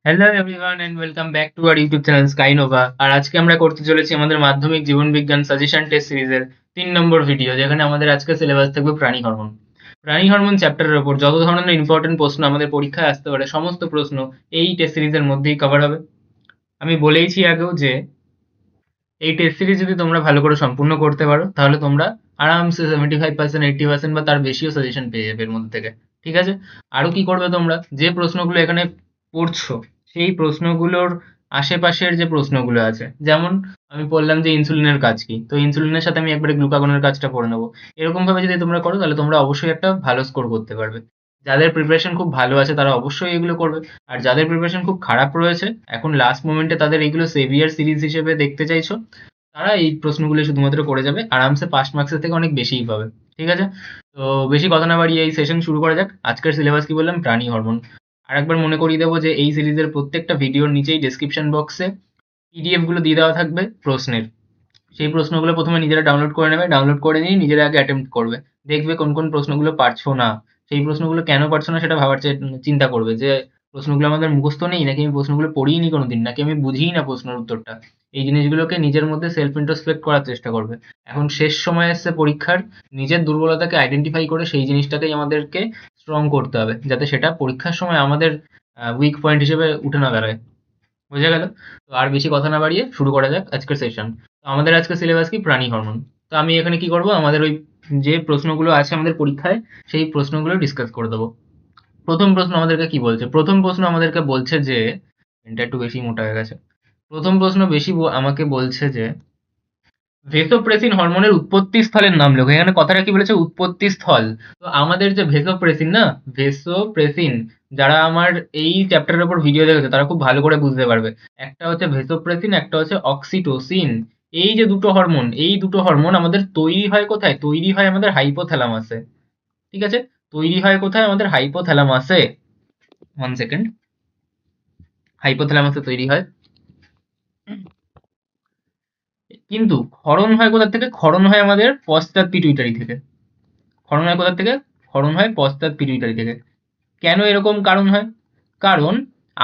Hello everyone and welcome back to our YouTube channel Skynova. আর আজকে আমরা করতে চলেছি আমাদের মাধ্যমিক জীবন বিজ্ঞান সাজেশন টেস্ট সিরিজের 3 নম্বর ভিডিও, যেখানে আমাদের আজকে সিলেবাস থাকবে প্রাণী হরমোন। প্রাণী হরমোন চ্যাপ্টারের ওপর যত ধরনের ইম্পর্টেন্ট প্রশ্ন আমাদের পরীক্ষায় আসতে পারে সমস্ত প্রশ্ন এই টেস্ট সিরিজের মধ্যেই কভার হবে। আমি বলেইছি আগেও যে এই টেস্ট সিরিজ যদি তোমরা ভালো করে সম্পূর্ণ করতে পারো তাহলে তোমরা আরামসে 75%, 80% বা তার বেশিও সাজেশন পেয়ে যাবে এর মধ্যে থেকে। ঠিক আছে? আরো কি করবে তোমরা, যে প্রশ্নগুলো এখানে পড়ছো সেই প্রশ্নগুলোর আশেপাশের যে প্রশ্নগুলো আছে, যেমন আমি বললাম যে ইনসুলিনের কাজ কি, তো ইনসুলিনের সাথে আমি একবারে গ্লুকাগনের কাজটা পড়ে নেবো। এরকম ভাবে যদি তোমরা করো তাহলে তোমরা অবশ্যই একটা ভালো স্কোর করতে পারবে। যাদের প্রিপারেশন খুব ভালো আছে তারা অবশ্যই এগুলো করবে, আর যাদের প্রিপারেশন খুব খারাপ রয়েছে, এখন লাস্ট মোমেন্টে তাদের এইগুলো সেভিয়ার সিরিজ হিসেবে দেখতে চাইছো, তারা এই প্রশ্নগুলো শুধুমাত্র করে যাবে, আরামসে পাস মার্কসের থেকে অনেক বেশিই পাবে। ঠিক আছে? তো বেশি কথা না বাড়িয়ে এই সেশন শুরু করা যাক। আজকের সিলেবাস কি বললাম? প্রাণী হরমোন। আর একবার মনে করিয়ে দেবো যে এই সিরিজের প্রত্যেকটা ভিডিওর নিচেই ডেসক্রিপশন বক্সে পিডিএফ গুলো দিয়ে দেওয়া থাকবে প্রশ্নের। সেই প্রশ্নগুলো প্রথমে নিজেরা ডাউনলোড করে নেবে, ডাউনলোড করে নিয়ে নিজেরা আগে অ্যাটেম্প্ট করবে। দেখবে কোন কোন প্রশ্নগুলো পারছো না, সেই প্রশ্নগুলো কেন পারছো না সেটা ভাবার চিন্তা করবে যে প্রশ্নগুলো আমাদের মুখস্থ নেই, নাকি আমি প্রশ্নগুলো পড়িনি কোনোদিন, নাকি আমি বুঝিই না প্রশ্নের উত্তরটা। এই জিনিসগুলোকে নিজের মধ্যে সেলফ ইন্ট্রোস্পেক্ট করার চেষ্টা করবে। এখন শেষ সময় এসছে পরীক্ষার, নিজের দুর্বলতাকে আইডেন্টিফাই করে সেই জিনিসটাকেই আমাদেরকে স্ট্রং করতে হবে, যাতে সেটা পরীক্ষার সময় আমাদের উইক পয়েন্ট হিসেবে উঠে না দাঁড়ায়। বোঝা গেল? তো আর বেশি কথা না বাড়িয়ে শুরু করা যাক আজকের সেশন। তো আমাদের আজকে সিলেবাস কি? প্রাণী হরমোন। তো আমি এখানে কি করব, আমাদের ওই যে প্রশ্নগুলো আছে আমাদের পরীক্ষায় সেই প্রশ্নগুলো ডিসকাস করে দেবো। প্রথম প্রশ্ন আমাদেরকে কি বলছে? প্রথম প্রশ্ন আমাদেরকে বলছে যে, এটা একটু বেশি মোটা হয়ে গেছে। প্রথম প্রশ্ন আমাকে বলছে যে ভেসোপ্রেসিন হরমোনের উৎপত্তি স্থলের নাম লেখো। এখানে কথাটা কি বলেছে? উৎপত্তি স্থল। তো আমাদের যে ভেসোপ্রেসিন না, ভেসোপ্রেসিন, যারা আমার এই চ্যাপ্টারের উপর ভিডিও দেখেছে তারা খুব ভালো করে বুঝতে পারবে। একটা হচ্ছে ভেসোপ্রেসিন, একটা হচ্ছে অক্সিটোসিন। এই যে দুটো হরমোন, এই দুটো হরমোন আমাদের তৈরি হয় কোথায়? তৈরি হয় আমাদের হাইপোথ্যালামাসে। ঠিক আছে? তৈরি হয় কোথায়? আমাদের হাইপোথ্যালামাসে। 1 সেকেন্ড। হাইপোথ্যালামাসে তৈরি হয়। কিন্তু ক্ষরণ হয় কোথা থেকে? ক্ষরণ হয় আমাদের পশ্চাৎ পিটুইটারি থেকে। ক্ষরণ হয় কোথা থেকে? ক্ষরণ হয় পশ্চাৎ পিটুইটারি থেকে। কেন এরকম কারণ হয়? কারণ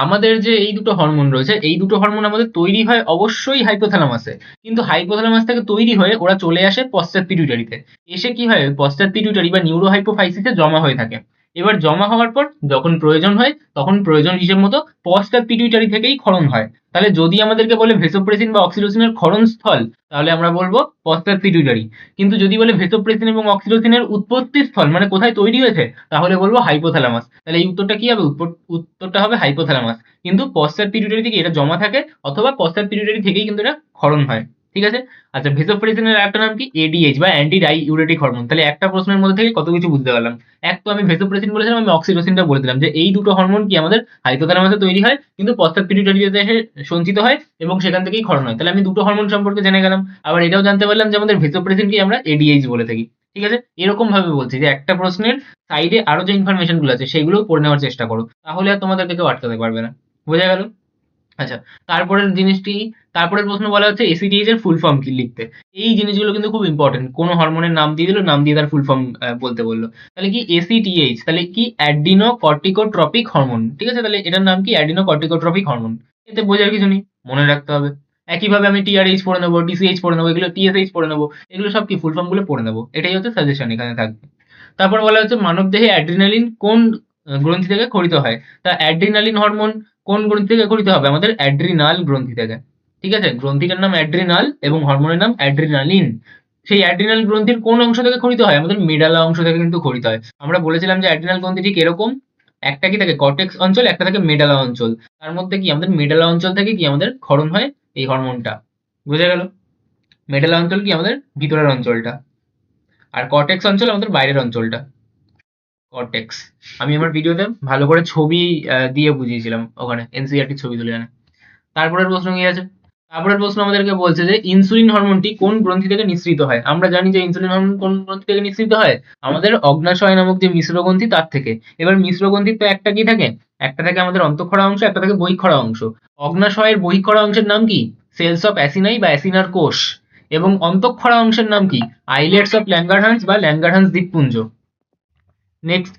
আমাদের যে এই দুটো হরমোন রয়েছে, এই দুটো হরমোন আমাদের তৈরি হয় অবশ্যই হাইপোথ্যালামাসে, কিন্তু হাইপোথ্যালামাস থেকে তৈরি হয়ে ওরা চলে আসে পশ্চাৎ পিটুইটারিতে। এসে কি হয়? পশ্চাৎ পিটুইটারি বা নিউরোহাইপোফাইসিসে জমা হয়ে থাকে। এবার জমা হওয়ার পর যখন প্রয়োজন হয় তখন প্রয়োজন হিসেব মতো পশ্চাৎ পিটুইটারি থেকেই ক্ষরণ হয়। তাহলে যদি আমাদেরকে বলে ভেসোপ্রেসিন বা অক্সিটোসিনের ক্ষরণ স্থল, তাহলে আমরা বলবো পশ্চাৎ পিটুইটারি। কিন্তু যদি বলে ভেসোপ্রেসিন এবং অক্সিটোসিনের উৎপত্তি স্থল মানে কোথায় তৈরি হয়েছে, তাহলে বলবো হাইপোথ্যালামাস। তাহলে এই উত্তরটা কি হবে? উত্তরটা হবে হাইপোথ্যালামাস। কিন্তু পশ্চাৎ পিটুইটারি থেকে এটা জমা থাকে, অথবা পশ্চাৎ পিটুইটারি থেকেই কিন্তু এটা ক্ষরণ হয়। ঠিক আছে? আচ্ছা, ভেসোপ্রেসিনের একটা নাম কি? এডিএইচ বা অ্যান্টি ডাই ইউরেটিক হরমোন। তাহলে একটা প্রশ্নের মধ্যে থেকে কত কিছু বুঝতে পারলাম। এক তো আমি ভেসোপ্রেসিন বলেছিলাম, আমি অক্সিটোসিনটা বলে দিলাম যে এই দুটো হরমোন কি আমাদের হাইপোথ্যালামাসে তৈরি হয়, কিন্তু পশ্চাৎ পিটুইটারিতে এসে সঞ্চিত হয় এবং সেখান থেকেই ক্ষরণ হয়। তাহলে আমি দুটো হরমোন সম্পর্কে জেনে গেলাম। আবার এটাও জানতে পারলাম যে আমাদের ভেসোপ্রেসিনকে আমরা এডিএইচ বলে থাকি। ঠিক আছে? এরকম ভাবে বলছি যে একটা প্রশ্নের সাইডে আরো যে ইনফরমেশন গুলো আছে সেগুলোও পড়ে নেওয়ার চেষ্টা করো, তাহলে আর তোমাদেরকে কেউ আটকাতে পারবে না। বোঝা গেল? আচ্ছা, তারপরের জিনিসটি, তারপরের প্রশ্ন বলা হচ্ছে এসিটিএইচ এর ফুল ফর্ম কি লিখতে। এই জিনিসগুলো কিন্তু খুব ইম্পর্টেন্ট। কোনো হরমোনের নাম দিয়ে দিল, নাম দিয়ে তার ফুল ফর্ম বলতে বললো। তাহলে কি এসিটিএইচ? তাহলে কি? Adeno corticotropic hormone. ঠিক আছে? তাহলে এটার নাম কি? Adeno corticotropic hormone. এতে বোঝার কিছু নেই, মনে রাখতে হবে। একইভাবে আমি টিআরএইচ পড়ে নেবো, টিসিএইচ পড়ে নেবো, এগুলো টিএসএইচ পড়ে নেবো, এগুলো সব কি? ফুল ফর্ম গুলো পড়ে নেবো। এটাই হচ্ছে সাজেশন এখানে থাকবে। তারপর বলা হচ্ছে মানবদেহে অ্যাড্রিনালিন কোন গ্রন্থি থেকে ক্ষরিত হয়। তা অ্যাড্রিনালিন হরমোন কোন গ্রন্থি থেকে ক্ষরিত হবে? আমাদের অ্যাড্রিনাল গ্রন্থি থেকে। ঠিক আছে? গ্রন্থিটার নাম অ্যাড্রিনাল এবং হরমোনের নাম অ্যাড্রিনালিন। সেই অ্যাড্রিনাল গ্রন্থির কোন অংশ থেকে ক্ষরিত হয়? আমাদের মেডালা অংশ থেকে কিন্তু ক্ষরিত হয়। আমরা বলেছিলাম যে অ্যাড্রিনাল গ্রন্থি ঠিক এরকম, একটা কি থাকে কর্টেক্স অঞ্চল, একটা থাকে মেডালা অঞ্চল। তার মধ্যে কি আমাদের মেডালা অঞ্চল থেকে কি আমাদের ক্ষরণ হয় এই হরমোনটা। বোঝা গেল? মেডালা অঞ্চল কি আমাদের ভিতরের অঞ্চলটা, আর কর্টেক্স অঞ্চল আমাদের বাইরের অঞ্চলটা। কর্টেক্স। আমি আমার ভিডিওতে ভালো করে ছবি দিয়ে বুঝিয়েছিলাম, ওখানে এনসিইআরটি ছবি তুলে এনে। তারপরের প্রশ্ন কি আছে? তারপরের প্রশ্ন আমাদেরকে বলছে যে ইনসুলিন হরমোনটি কোন গ্রন্থি থেকে নিঃসৃত হয়। আমরা জানি যে ইনসুলিন হরমোন কোন গ্রন্থি থেকে নিঃসৃত হয়? আমাদের অগ্ন্যাশয় নামক যে মিশ্র গ্রন্থি তার থেকে। এবার মিশ্র গ্রন্থির তো একটা কি থাকে? একটা থাকে আমাদের অন্তঃক্ষরা অংশ, একটা থাকে বহিঃক্ষরা অংশ। অগ্ন্যাশয়ের বহিঃক্ষরা অংশের নাম কি? সেলস অফ অ্যাসিনাই বা অ্যাসিনার কোষ। এবং অন্তঃক্ষরা অংশের নাম কি? আইলেটস অফ ল্যাঙ্গারহ্যান্স বা ল্যাঙ্গারহ্যান্স দ্বীপপুঞ্জ। নেক্সট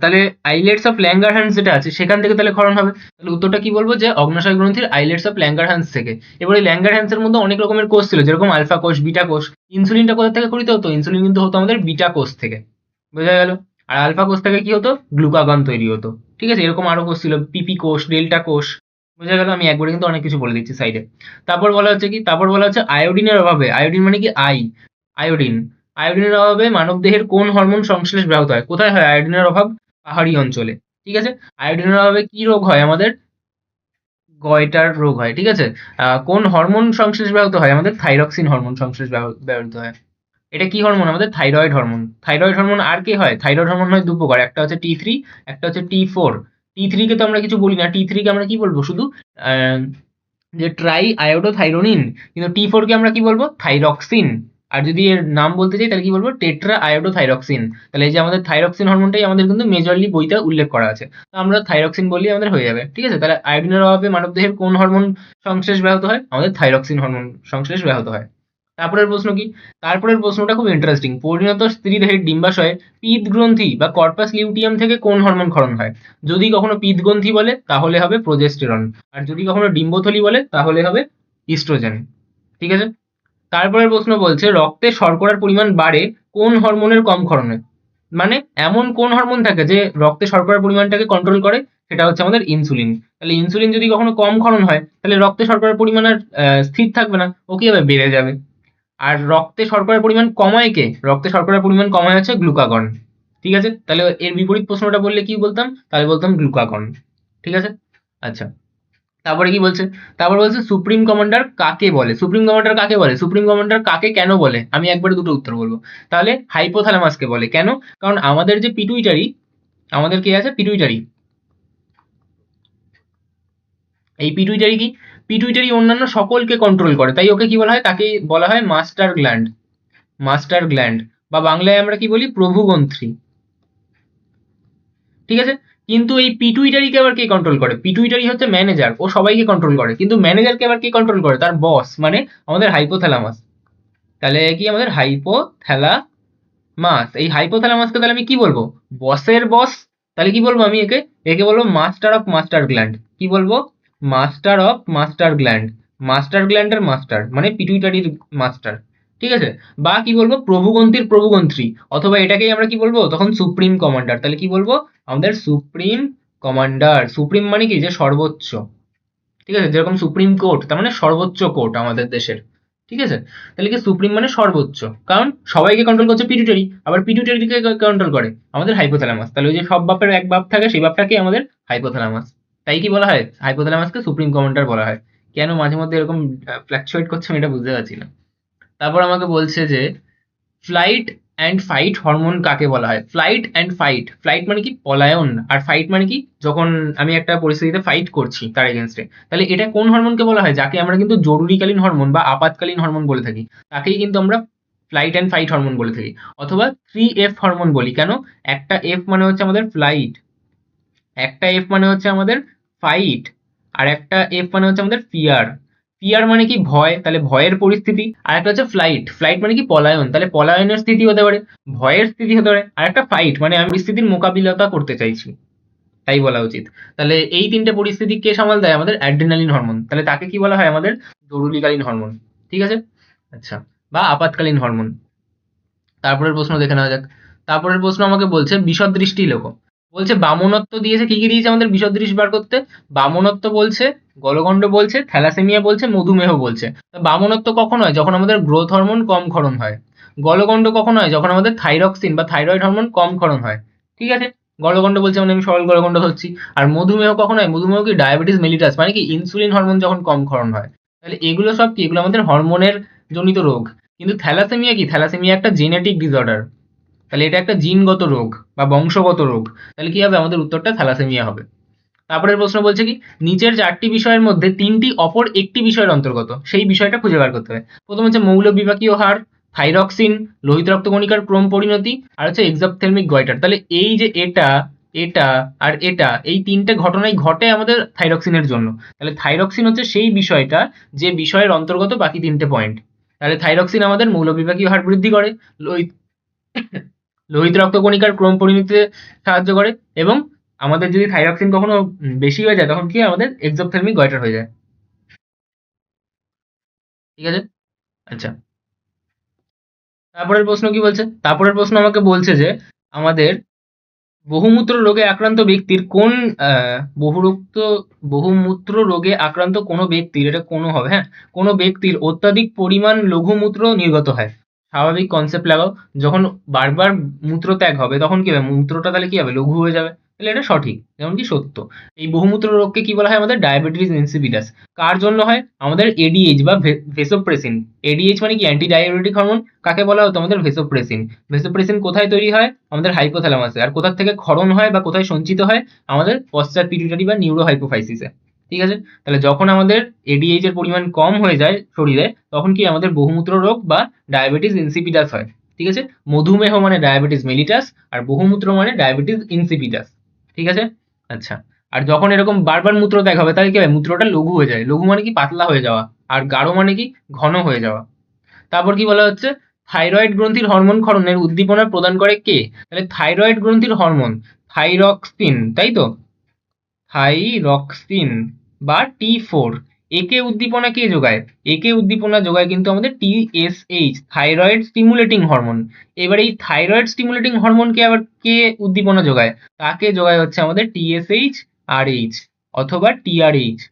তাহলে আইলেটস অফ ল্যাঙ্গারহ্যান্স যেটা আছে সেখান থেকে তাহলে ক্ষরণ হবে। তাহলে উত্তরটা কি বলবো, যে অগ্ন্যাশয় গ্রন্থির আইলেটস অফ ল্যাঙ্গারহ্যান্স থেকে। এবারে ল্যাঙ্গারহ্যান্স এর মধ্যে অনেক রকমের কোষ ছিল, যেরকম আলফা কোষ, বিটা কোষ। ইনসুলিনটা কোথা থেকে ক্ষরিত হতো? ইনসুলিন কিন্তু হতো আমাদের বিটা কোষ থেকে, বোঝা গেল। আর আলফা কোষ থেকে কি হতো? গ্লুকাগন তৈরি হতো। ঠিক আছে, এরকম আরো কোষ ছিল, পিপি কোষ, ডেল্টা কোষ, বোঝা গেল। আমি একবারে কিন্তু অনেক কিছু বলে দিচ্ছি সাইডে। তারপর বলা হচ্ছে কি, তারপর বলা হচ্ছে আয়োডিনের অভাবে, আয়োডিন মানে কি আয়োডিন, আয়োডিনের অভাবে মানবদেহের কোন হরমোন সংশ্লেষ ব্যাহত হয়? কোথায় হয় আয়োডিনের অভাব? পাহাড়ি অঞ্চলে। ঠিক আছে, আয়োডিনের অভাবে কি রোগ হয় আমাদের? গয়টার রোগ হয়। ঠিক আছে, কোন হরমোন সংশ্লেষ ব্যাহত হয়? আমাদের থাইরক্সিন হরমোন সংশ্লেষ ব্যাহত হয়। এটা কি হরমোন? আমাদের থাইরয়েড হরমোন। থাইরয়েড হরমোন আর কি হয়? থাইরয়েড হরমোন হয় দু প্রকার, একটা হচ্ছে T3, একটা হচ্ছে T4। T3 কে তো আমরা কিছু বলি না, T3 কে আমরা কি বলবো? শুধু আহ, যে ট্রাই আয়োডোথাইরোনিন। কিন্তু T4 কে আমরা কি বলবো? থাইরক্সিন। আর যদি এর নাম বলতে চাই তাহলে কি বলবো? টেট্রা আয়োডোথাইরক্সিন। তাহলে এই যে আমাদের থাইরক্সিন হরমোনটাই আমাদের কিন্তু মেজরলি বইতে উল্লেখ করা আছে, তো আমরা থাইরক্সিন বললেই আমাদের হয়ে যাবে। ঠিক আছে, তাহলে আয়োডিনের অভাবে মানবদেহের কোন হরমোন সংশ্লেষ ব্যাহত হয়? আমাদের থাইরক্সিন হরমোন সংশ্লেষ ব্যাহত হয়। তারপরের প্রশ্ন কি? তারপরের প্রশ্নটা খুব ইন্টারেস্টিং। পরিণত স্ত্রী দেহের ডিম্বাশয়ে পিত গ্রন্থি বা কর্পাস লিউটিয়াম থেকে কোন হরমোন ক্ষরণ হয়? যদি কখনো পিত গ্রন্থি বলে তাহলে হবে প্রোজেস্টেরন, আর যদি কখনো ডিম্বথলি বলে তাহলে হবে ইস্ট্রোজেন। ঠিক আছে, তারপরের প্রশ্ন বলছে রক্তে শর্করার পরিমাণ বাড়ে কোন হরমোনের কম ক্ষরণে? মানে এমন কোন হরমোন থাকে যে রক্তে শর্করার পরিমাণটাকে কন্ট্রোল করে? সেটা হচ্ছে আমাদের ইনসুলিন। তাহলে ইনসুলিন যদি কখনো কম ক্ষরণ হয় তাহলে রক্তে শর্করার পরিমাণ আর স্থির থাকবে না, ও কি হবে? বেড়ে যাবে। আর রক্তে শর্করার পরিমাণ কমায় কে? রক্তে শর্করার পরিমাণ কমায় হচ্ছে গ্লুকাগন। ঠিক আছে, তাহলে এর বিপরীত প্রশ্নটা বললে কি বলতাম? তাহলে বলতাম গ্লুকাগন। ঠিক আছে, আচ্ছা। তারপরে কি বলছে? তারপর বলছে সুপ্রিম কমান্ডার কাকে বলে? সুপ্রিম কমান্ডার কাকে বলে? সুপ্রিম কমান্ডার কাকে কেন বলে? আমি একবারে দুটো উত্তর বলবো। তাহলে হাইপোথ্যালামাসকে বলে। কেন? কারণ আমাদের যে পিটুইটারি, আমাদের কে আছে? পিটুইটারি। এই পিটুইটারি কি? পিটুইটারি অন্যান্য সকলকে কন্ট্রোল করে, তাই ওকে কি বলা হয়? তাকে বলা হয় মাস্টার গ্ল্যান্ড। মাস্টার গ্ল্যান্ড, বা বাংলায় আমরা কি বলি? প্রভুগ্রন্থি। ঠিক আছে, কিন্তু এই পিটুইটারিকে আবার কে কন্ট্রোল করে? পিটুইটারি হচ্ছে ম্যানেজার, ও সবাইকে কন্ট্রোল করে, কিন্তু ম্যানেজারকে আবার কে কন্ট্রোল করে? তার বস, মানে আমাদের হাইপোথ্যালামাস। তাহলে কি আমাদের হাইপোথ্যালামাস। এই হাইপোথ্যালামাসকে তাহলে আমি কি বলবো? বসের বস। তাহলে কি বলবো আমি একে? একে বলবো মাস্টার অফ মাস্টার গ্ল্যান্ড। কি বলবো? Master of master gland. Master গ্ল্যান্ডের মাস্টার মানে পিটুইটারির মাস্টার। ঠিক আছে, বা কি বলবো? প্রভুগ্রন্থির প্রভুগ্রন্থি। অথবা এটাকেই আমরা কি বলবো তখন? Supreme commander. তাহলে কি বলবো? আমাদের সুপ্রিম কমান্ডার। সুপ্রিম মানে কি? যে সর্বোচ্চ। ঠিক আছে, যেরকম সুপ্রিম কোর্ট তার মানে সর্বোচ্চ কোর্ট আমাদের দেশের। ঠিক আছে, তাহলে কি সুপ্রিম মানে সর্বোচ্চ, কারণ সবাইকে কন্ট্রোল করছে পিটুইটারি, আবার পিটুইটারিকে কন্ট্রোল করে আমাদের হাইপোথ্যালামাস। তাহলে ওই যে সব বাপের এক বাপ থাকে, সেই বাপটাকে আমাদের হাইপোথ্যালামাস। তাই কি বলা হয়? হাইপোথ্যালামাসকে সুপ্রিম কমান্ডার বলা হয়। কেন মাঝে মধ্যে এরকম ফ্ল্যাকচুয়েট করছে আমি এটা বুঝতে পারছি না। তারপর আমাকে বলছে যে ফ্লাইট অ্যান্ড ফাইট হরমোন কাকে বলা হয়? ফ্লাইট অ্যান্ড ফাইট, ফ্লাইট মানে কি? পলায়ন। আর ফাইট মানে কি? যখন আমি একটা পরিস্থিতিতে ফাইট করছি তার এগেনস্টে। তাহলে এটা কোন হরমোনকে বলা হয়? যাকে আমরা কিন্তু জরুরিকালীন হরমোন বা আপাতকালীন হরমোন বলে থাকি, তাকেই কিন্তু আমরা ফ্লাইট অ্যান্ড ফাইট হরমোন বলে থাকি। অথবা 3F হরমোন বলি। কেন? একটা এফ মানে হচ্ছে আমাদের ফ্লাইট, একটা এফ মানে হচ্ছে আমাদের ফাইট, আর একটা এফ মানে হচ্ছে আমাদের ফিয়ার। ফিয়ার মানে কি? ভয়, তাহলে ভয়ের পরিস্থিতি। আর একটা হচ্ছে ফ্লাইট, ফ্লাইট মানে কি? পলায়ন, তাহলে পলায়নের স্থিতি হতে পারে, ভয়ের স্থিতি হতে পারে। আর একটা ফাইট মানে আমি পরিস্থিতির মোকাবিলা করতে চাইছি, তাই বলা উচিত। তাহলে এই তিনটে পরিস্থিতি কে সামাল দেয়? আমাদের অ্যাড্রিনালিন হরমোন। তাহলে তাকে কি বলা হয়? আমাদের জরুরিকালীন হরমোন। ঠিক আছে, আচ্ছা, বা আপাতকালীন হরমোন। তারপরের প্রশ্ন দেখে নেওয়া যাক। তারপরের প্রশ্ন আমাকে বলছে বিশদ দৃষ্টি লেখো। বলছে বামনত্ব দিয়েছে, কি কি দিয়েছে আমাদের বিশদ দৃষ্টি বার করতে? বামনত্ব বলছে, গলগণ্ড বলছে, থ্যালাসেমিয়া বলছে, মধুমেহ বলছে। তা বামনত্ব কখন হয়? যখন আমাদের গ্রোথ হরমোন কম ক্ষরণ হয়। গলগণ্ড কখন হয়? যখন আমাদের থাইরক্সিন বা থাইরয়েড হরমোন কম ক্ষরণ হয়। ঠিক আছে, গলগণ্ড বলছে মানে আমি সরল গলগণ্ড ধরছি। আর মধুমেহ কখন হয়? মধুমেহ কি? ডায়াবেটিস মেলিটাস মানে কি? ইনসুলিন হরমোন যখন কম ক্ষরণ হয়। তাহলে এগুলো সব কি? এগুলো আমাদের হরমোনের জনিত রোগ। কিন্তু থ্যালাসেমিয়া কি? থ্যালাসেমিয়া একটা জেনেটিক ডিসঅর্ডার। তাহলে এটা একটা জিনগত রোগ বা বংশগত রোগ। তাহলে কি হবে? আমাদের উত্তরটা থ্যালাসেমিয়া হবে। তারপরের প্রশ্ন বলছে কি নিচের 4টি বিষয়ের মধ্যে 3টি অপর একটি বিষয়ের অন্তর্গত, সেই বিষয়টা খুঁজে বার করতে হবে। প্রথম হচ্ছে মৌল বিপাকীয় হার, থাইরক্সিন, লোহিত রক্তকণিকার ক্রম পরিণতি, আর হচ্ছে এক্সাপথেলমিক গয়টার। তাহলে এই যে এটা, এটা আর এটা, এই তিনটে ঘটনাই ঘটে আমাদের থাইরক্সিনের জন্য। তাহলে থাইরক্সিন হচ্ছে সেই বিষয়টা যে বিষয়ের অন্তর্গত বাকি তিনটে পয়েন্ট। তাহলে থাইরক্সিন আমাদের মৌল বিপাকীয় হার বৃদ্ধি করে, লোহিত লোহিত রক্তকণিকার ক্রম পরিণতিতে সাহায্য করে, এবং আমাদের যদি থাইরক্সিন কখনো বেশি হয়ে যায় তখন কি আমাদের এক্সোথেলমিক গয়টার হয়ে যায়। ঠিক আছে, আচ্ছা। তারপরের প্রশ্ন কি বলছে? তারপরের প্রশ্ন আমাকে বলছে যে আমাদের বহুমূত্র রোগে আক্রান্ত ব্যক্তির কোন বহুরক্ত বহুমূত্র রোগে আক্রান্ত কোনো ব্যক্তির, এটা কোনো হবে, হ্যাঁ, কোনো ব্যক্তির অত্যাধিক পরিমাণ লঘুমূত্র নির্গত হয়। স্বাভাবিক কনসেপ্ট লাগাও, যখন বারবার মূত্র ত্যাগ হবে তখন কি হবে, মূত্রটা তাহলে কি হবে, লঘু হয়ে যাবে, তাহলে এটা সঠিক, যেমন কি সত্য। এই বহুমূত্র রোগকে কি বলা হয় আমাদের, ডায়াবেটিস ইনসিপিডাস। কার জন্য হয়, আমাদের এডিএইচ বা ভেসোপ্রেসিন। এডিএইচ মানে কি, অ্যান্টি ডায়াবেটিক হরমোন। কাকে বলা হতো, আমাদের ভেসোপ্রেসিন। ভেসোপ্রেসিন কোথায় তৈরি হয়, আমাদের হাইপোথ্যালামাসে। আর কোথা থেকে ক্ষরণ হয় বা কোথায় সঞ্চিত হয়, আমাদের পশ্চাৎ পিটুইটারি বা নিউরোহাইপোফাইসিসে। ঠিক আছে, তাহলে যখন আমাদের এডিএইচ এর পরিমাণ কম হয়ে যায় শরীরে, তখন কি আমাদের বহুমূত্র রোগ বা ডায়াবেটিস ইনসিপিডাস হয়। ঠিক আছে, মধুমেহ মানে ডায়াবেটিস মেলিটাস, আর বহুমূত্র মানে ডায়াবেটিস ইনসিপিডাস। ঠিক আছে, আচ্ছা। আর যখন এরকম বারবার মূত্র ত্যাগ হবে তাহলে কি হয়, মূত্রটা লঘু হয়ে যায়। লঘু মানে কি, পাতলা হয়ে যাওয়া। আর গাঢ় মানে কি, ঘন হয়ে যাওয়া। তারপর কি বলা হচ্ছে, থাইরয়েড গ্রন্থির হরমোন ক্ষরণের উদ্দীপনা প্রদান করে কে? তাহলে থাইরয়েড গ্রন্থির হরমোন থাইরক্সিন, তাই তো, থাইরক্সিন বা T4, একে উদ্দীপনা কে যোগায়? একে উদ্দীপনা যোগায় কিন্তু আমাদের TSH, থাইরয়েড স্টিমুলেটিং হরমোন। এবার এই থাইরয়েড স্টিমুলেটিং হরমোনকে আবার কে উদ্দীপনা যোগায়? তাকে যোগায় হচ্ছে আমাদের TSH, RH অথবা TRH।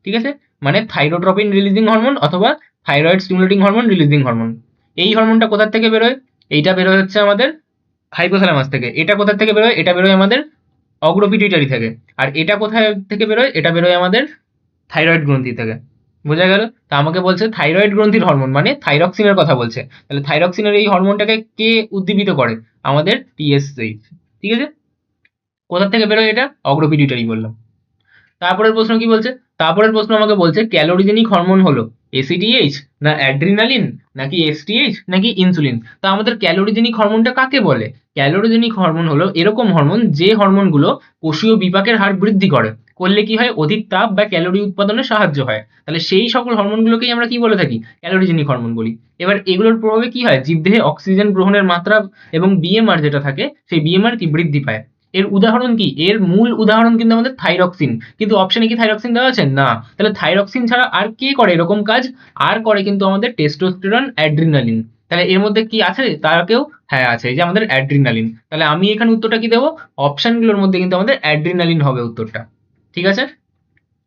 ঠিক আছে, মানে থাইরোট্রপিন রিলিজিং হরমোন অথবা thyroid stimulating hormone releasing hormone. এই হরমোনটা কোথা থেকে বেরোয়? এইটা বেরোয় হচ্ছে আমাদের হাইপোথ্যালামাস থেকে। এটা কোথা থেকে বেরোয়? এটা বেরোয় আমাদের অগ্রপিটুইটারি থেকে। আর এটা কোথায় থেকে বেরোয়? এটা বেরোয় আমাদের থাইরয়েড গ্রন্থি থেকে। বোঝা গেল? তা আমাকে বলছে থাইরয়েড গ্রন্থির হরমোন, মানে থাইরক্সিনের কথা বলছে। তাহলে থাইরক্সিনের এই হরমোনটাকে কে উদ্দীপিত করে? আমাদের TSH। ঠিক আছে, কোথা থেকে বেরোয়? এটা অগ্রপিটুইটারি বললাম। তারপরের প্রশ্ন কি বলছে? তারপরের প্রশ্ন আমাকে বলছে ক্যালোরিজেনিক হরমোন হলো এসিটিএইচ, না অ্যাড্রিনালিন, নাকি এসটিএইচ, নাকি ইনসুলিন। তা আমাদের ক্যালোরিজেনিক হরমোনটা কাকে বলে? ক্যালোরিজেনিক হরমোন হলো এরকম হরমোন যে হরমোনগুলো কোষীয় বিপাকের হার বৃদ্ধি করে। করলে কি হয়, অধিক তাপ বা ক্যালোরি উৎপাদনে সাহায্য হয়। তাহলে সেই সকল হরমোনগুলোকেই আমরা কি বলে থাকি, ক্যালোরিজেনিক হরমোন বলি। এবার এগুলোর প্রভাবে কি হয়, জীবদেহে অক্সিজেন গ্রহণের মাত্রা এবং বিএমআর যেটা থাকে, সেই বিএমআর কি বৃদ্ধি পায়। এর উদাহরণ কি, এর মূল উদাহরণ কিন্তু আমাদের থাইরক্সিন। কিন্তু অপশনে কি থাইরক্সিন দেওয়া আছে? না। তাহলে থাইরক্সিন ছাড়া আর কে করে এরকম কাজ? আর করে কিন্তু আমাদের টেস্টোস্টেরন, অ্যাড্রিনালিন। তাহলে এর মধ্যে কি আছে তাকেও, হ্যাঁ আছে, এই যে আমাদের অ্যাড্রিনালিন। তাহলে আমি এখানে উত্তরটা কি দেবো, অপশনগুলোর মধ্যে কিন্তু আমাদের অ্যাড্রিনালিন হবে উত্তরটা। ঠিক আছে,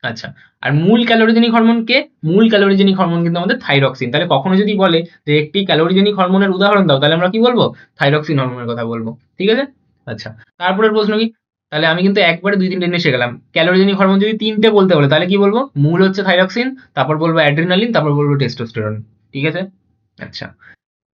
আচ্ছা। আর মূল ক্যালোরিজেনিক হরমোন কে? মূল ক্যালোরিজেনিক হরমোন কিন্তু আমাদের থাইরক্সিন। তাহলে কখনো যদি বলে যে একটি ক্যালোরিজেনিক হরমোনের উদাহরণ দাও, তাহলে আমরা কি বলবো, থাইরক্সিন হরমোনের কথা বলবো। ঠিক আছে, আচ্ছা। তারপরের প্রশ্ন কি, তাহলে আমি কিন্তু একবারে 2-3টে জিনিস শিখলাম। ক্যালোরিজেনিক হরমোন যদি 3টে বলতে বলে তাহলে কি বলবো, মূল হচ্ছে থাইরক্সিন, তারপর বলবো অ্যাড্রিনালিন, তারপর বলবো টেস্টোস্টেরন। ঠিক আছে, আচ্ছা।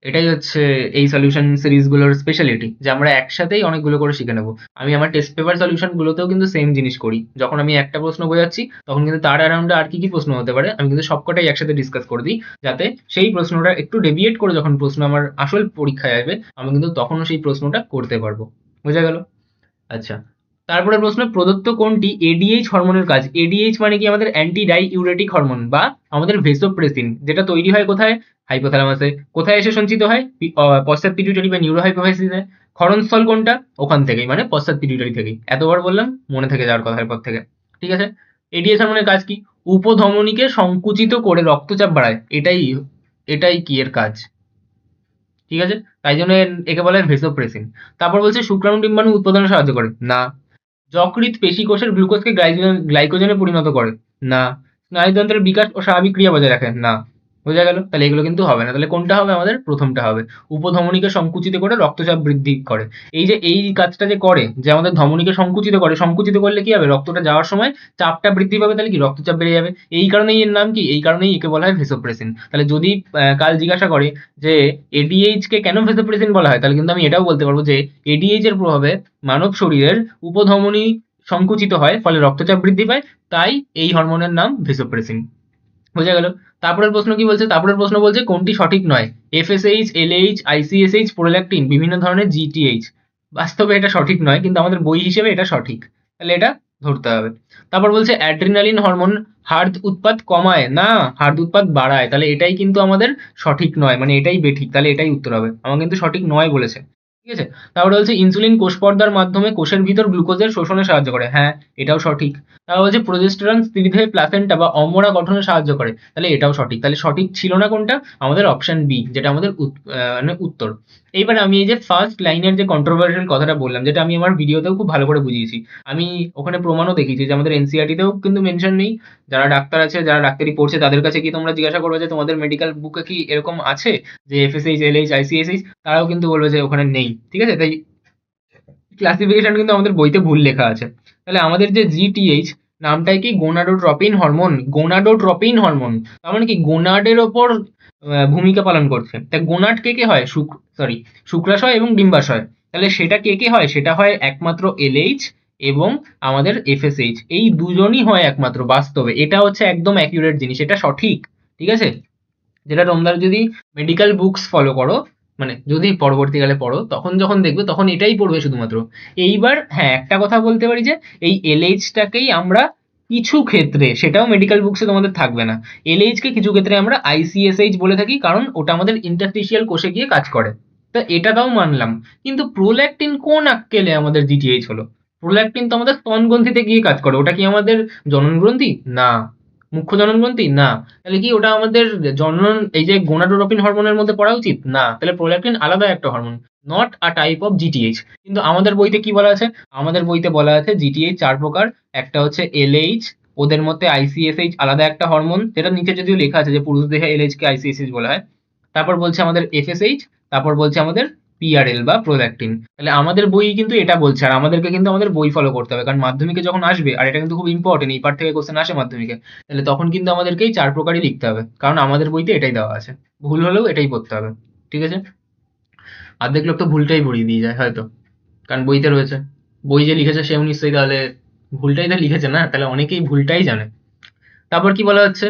এটাই হচ্ছে এই সলিউশন সিরিজগুলোর স্পেশালিটি, যে আমরা একসাথেই অনেকগুলো করে শিখে নেবো। আমি আমার টেস্ট পেপার সলিউশনগুলোতেও কিন্তু সেম জিনিস করি। যখন আমি একটা প্রশ্ন বোঝাচ্ছি তখন কিন্তু তার অ্যারাউন্ডে আর কি কি প্রশ্ন হতে পারে আমি কিন্তু সবকটাই একসাথে ডিসকাস করে দিই, যাতে সেই প্রশ্নটা একটু ডেভিয়েট করে যখন প্রশ্ন আমার আসল পরীক্ষায় আসবে আমি কিন্তু তখনও সেই প্রশ্নটা করতে পারবো। বোঝা গেল? আচ্ছা। তারপরে প্রশ্ন, প্রদত্ত কোনটি এডিএইচ হরমোনের কাজ? এডিএইচ মানে কি, আমাদের অ্যান্টি ডাইইউরেটিক হরমোন বা আমাদের ভেসোপ্রেসিন, যেটা তৈরি হয় কোথায়, হাইপোথ্যালামাসে। কোথায় এসে সঞ্চিত হয়, পশ্চাৎ পিটুইটারি বা নিউরোহাইপোফিসিসে। ক্ষরণস্থল কোনটা, ওখান থেকেই, মানে পশ্চাৎ পিটুইটারি থেকেই। এতবার বললাম, মনে থেকে যাওয়ার কথা এরপর থেকে। ঠিক আছে, এডিএইচ হরমোনের কাজ কি? উপধমনীকে সংকুচিত করে রক্তচাপ বাড়ায়। এটাই এটাই কি এর কাজ। ঠিক আছে, তাই জন্য একে বলে ভেসোপ্রেসিন। তারপর বলছে শুক্রাণু ডিম্বাণু উৎপাদনে সাহায্য করে, না। যকৃৎ পেশি কোষের গ্লুকোজকে গ্লাইকোজেনে পরিণত করে, না। স্নায়ুতন্ত্রের বিকাশ ও স্বাভাবিক ক্রিয়া বজায় রাখে, না। বোঝা গেল? তাহলে এগুলো কিন্তু হবে না। তাহলে কোনটা হবে, আমাদের প্রথমটা হবে। উপধমনীকে সংকুচিত করে রক্তচাপ বৃদ্ধি করে। এই যে এই কাজটা যে করে, যে আমাদের ধমনীকে সংকুচিত করে, সংকুচিত করলে কি হবে, রক্তটা যাওয়ার সময় চাপটা বৃদ্ধি পাবে, তাহলে কি রক্তচাপ বেড়ে যাবে। এই কারণেই এর নাম কি, এই কারণেই একে বলা হয় ভেসোপ্রেসিন। তাহলে যদি কাল জিজ্ঞাসা করে যে এডিএইচ কে কেন ভেসোপ্রেসিন বলা হয়, তাহলে কিন্তু আমি এটাও বলতে পারবো যে এডিএইচ এর প্রভাবে মানব শরীরের উপধমনী সংকুচিত হয়, ফলে রক্তচাপ বৃদ্ধি পায়, তাই এই হরমোনের নাম ভেসোপ্রেসিন। বোঝা গেল? তারপরের প্রশ্ন কি বলছে? তারপরের প্রশ্ন বলছে কোনটি সঠিক নয়, এফএসএইচ, এলএইচ, আইসিএসএইচ, প্রোল্যাকটিন, বিভিন্ন ধরনের জিটিএইচ। বাস্তবে এটা সঠিক নয়, কিন্তু আমাদের বই হিসেবে এটা সঠিক। তাহলে এটা ধরতে হবে। তারপর বলছে অ্যাড্রিনালিন হরমোন হার্ট উৎপাদ কমায় না হার্ট উৎপাদ বাড়ায়, তাহলে এটাই কিন্তু আমাদের সঠিক নয়, মানে এটাই বেঠিক, তাহলে এটাই উত্তর হবে। আমার কিন্তু সঠিক নয় বলেছে, ঠিক আছে। তারপরে বলছে ইনসুলিন কোষ পর্দার মাধ্যমে কোষের ভিতর গ্লুকোজের শোষণে সাহায্য করে, হ্যাঁ এটাও সঠিক। তারপর বলছে প্রোজেস্টেরন স্ত্রীদেহে প্লাসেন্টা বা অমরা গঠনে সাহায্য করে, তাহলে এটাও সঠিক। তাহলে সঠিক ছিল না কোনটা? আমাদের অপশন বি, যেটা আমাদের মানে উত্তর। এইবার আমি এই যে ফার্স্ট লাইনের যে কন্ট্রোভার্সিয়াল কথাটা বললাম, যেটা আমি আমার ভিডিওতেও খুব ভালো করে বুঝিয়েছি, আমি ওখানে প্রমাণও দেখিয়েছি যে আমাদের এনসিইআরটিতেও কিন্তু মেনশন নেই। যারা ডাক্তার আছে, যারা ডাক্তারি পড়ছে, তাদের কাছে কি তোমরা জিজ্ঞাসা করবে যে তোমাদের মেডিকেল বুকে কি এরকম আছে যে এফএসএইচ, এলএইচ, আইসিএসএইচ, তারাও কিন্তু বলবে যে ওখানে নেই, ঠিক আছে। তাই ক্লাসিফিকেশন কিন্তু আমাদের বইতে ভুল লেখা আছে। তাহলে আমাদের যে জিটিএইচ নামটাই কি গোনাডোট্রপিন হরমোন, গোনাডোট্রপিন হরমোন, তার মানে কি গোনাডের ওপর ভূমিকা পালন করছে। তা গোনাড কে কে হয়? শুক্রাশয় এবং ডিম্বাশয়। তাহলে সেটা কে কে হয়? সেটা হয় একমাত্র এলএইচ এবং আমাদের এফএসএইচ, এই দুজনই হয় একমাত্র বাস্তবে। এটা হচ্ছে একদম অ্যাকিউরেট জিনিস, এটা সঠিক, ঠিক আছে। যেটা তোমরা যদি মেডিকেল বুকস ফলো করো, মানে যদি পরবর্তীকালে পড়ো, তখন যখন দেখবে তখন এটাই পড়বে শুধুমাত্র। এইবার হ্যাঁ, একটা কথা বলতে পারি যে এই এলএইচটাকেই আমরা কিছু ক্ষেত্রে, সেটাও মেডিকেল বুকসে তোমাদের থাকবে না, এলএইচকে কিছু ক্ষেত্রে আমরা আইসিএসএইচ বলে থাকি, কারণ ওটা আমাদের ইন্টারস্টিশিয়াল কোষে গিয়ে কাজ করে। তো এটা তাও মানলাম, কিন্তু প্রোল্যাকটিন কোন আক্কেলে আমাদের জিটিএইচ হলো? প্রোল্যাকটিন তো আমাদের স্তনগ্রন্থিতে গিয়ে কাজ করে, ওটা কি আমাদের জননগ্রন্থি? না। মুখ্য জননগ্রন্থি? না। তাহলে কি ওটা আমাদের জনন, এই যে গোনাডোট্রপিন হরমোনের মধ্যে পড়া উচিত? না। তাহলে প্রোল্যাকটিন আলাদা একটা hormone, not a type of GTH. কিন্তু আমাদের বইতে কি বলা আছে? আমাদের বইতে বলা আছে জিটিএইচ 4 প্রকার, একটা হচ্ছে এলএইচ, ওদের মধ্যে আইসিএসএইচ আলাদা একটা হরমোন, যেটা নিচে যদিও লেখা আছে যে পুরুষ দেহে এলএইচ কে আইসিএসএইচ বলা হয়। তারপর বলছে আমাদের এফএসএইচ, তারপর বলছে আমাদের পিআরএল বা প্রোল্যাকটিন। তাহলে আমাদের বই কিন্তু এটা বলছে, আর আমাদেরকে কিন্তু আমাদের বই ফলো করতে হবে, কারণ মাধ্যমিকে যখন আসবে, আর এটা কিন্তু খুব ইম্পর্টেন্ট, এই পার্ট থেকে কোশ্চেন আসে মাধ্যমিকে, তাহলে তখন কিন্তু আমাদেরকে এই 4 প্রকারই লিখতে হবে, কারণ আমাদের বইতে এটাই দেওয়া আছে। ভুল হলেও এটাই পড়তে হবে, ঠিক আছে। অর্ধেক লোক তো ভুলটাই ভরিয়ে দিয়ে যায় হয়তো, কারণ বইতে রয়েছে। বই যে লিখেছে সেও নিশ্চয়ই তাহলে ভুলটাই তো লিখেছে না, তাহলে অনেকেই ভুলটাই জানে। তারপর কি বলা হচ্ছে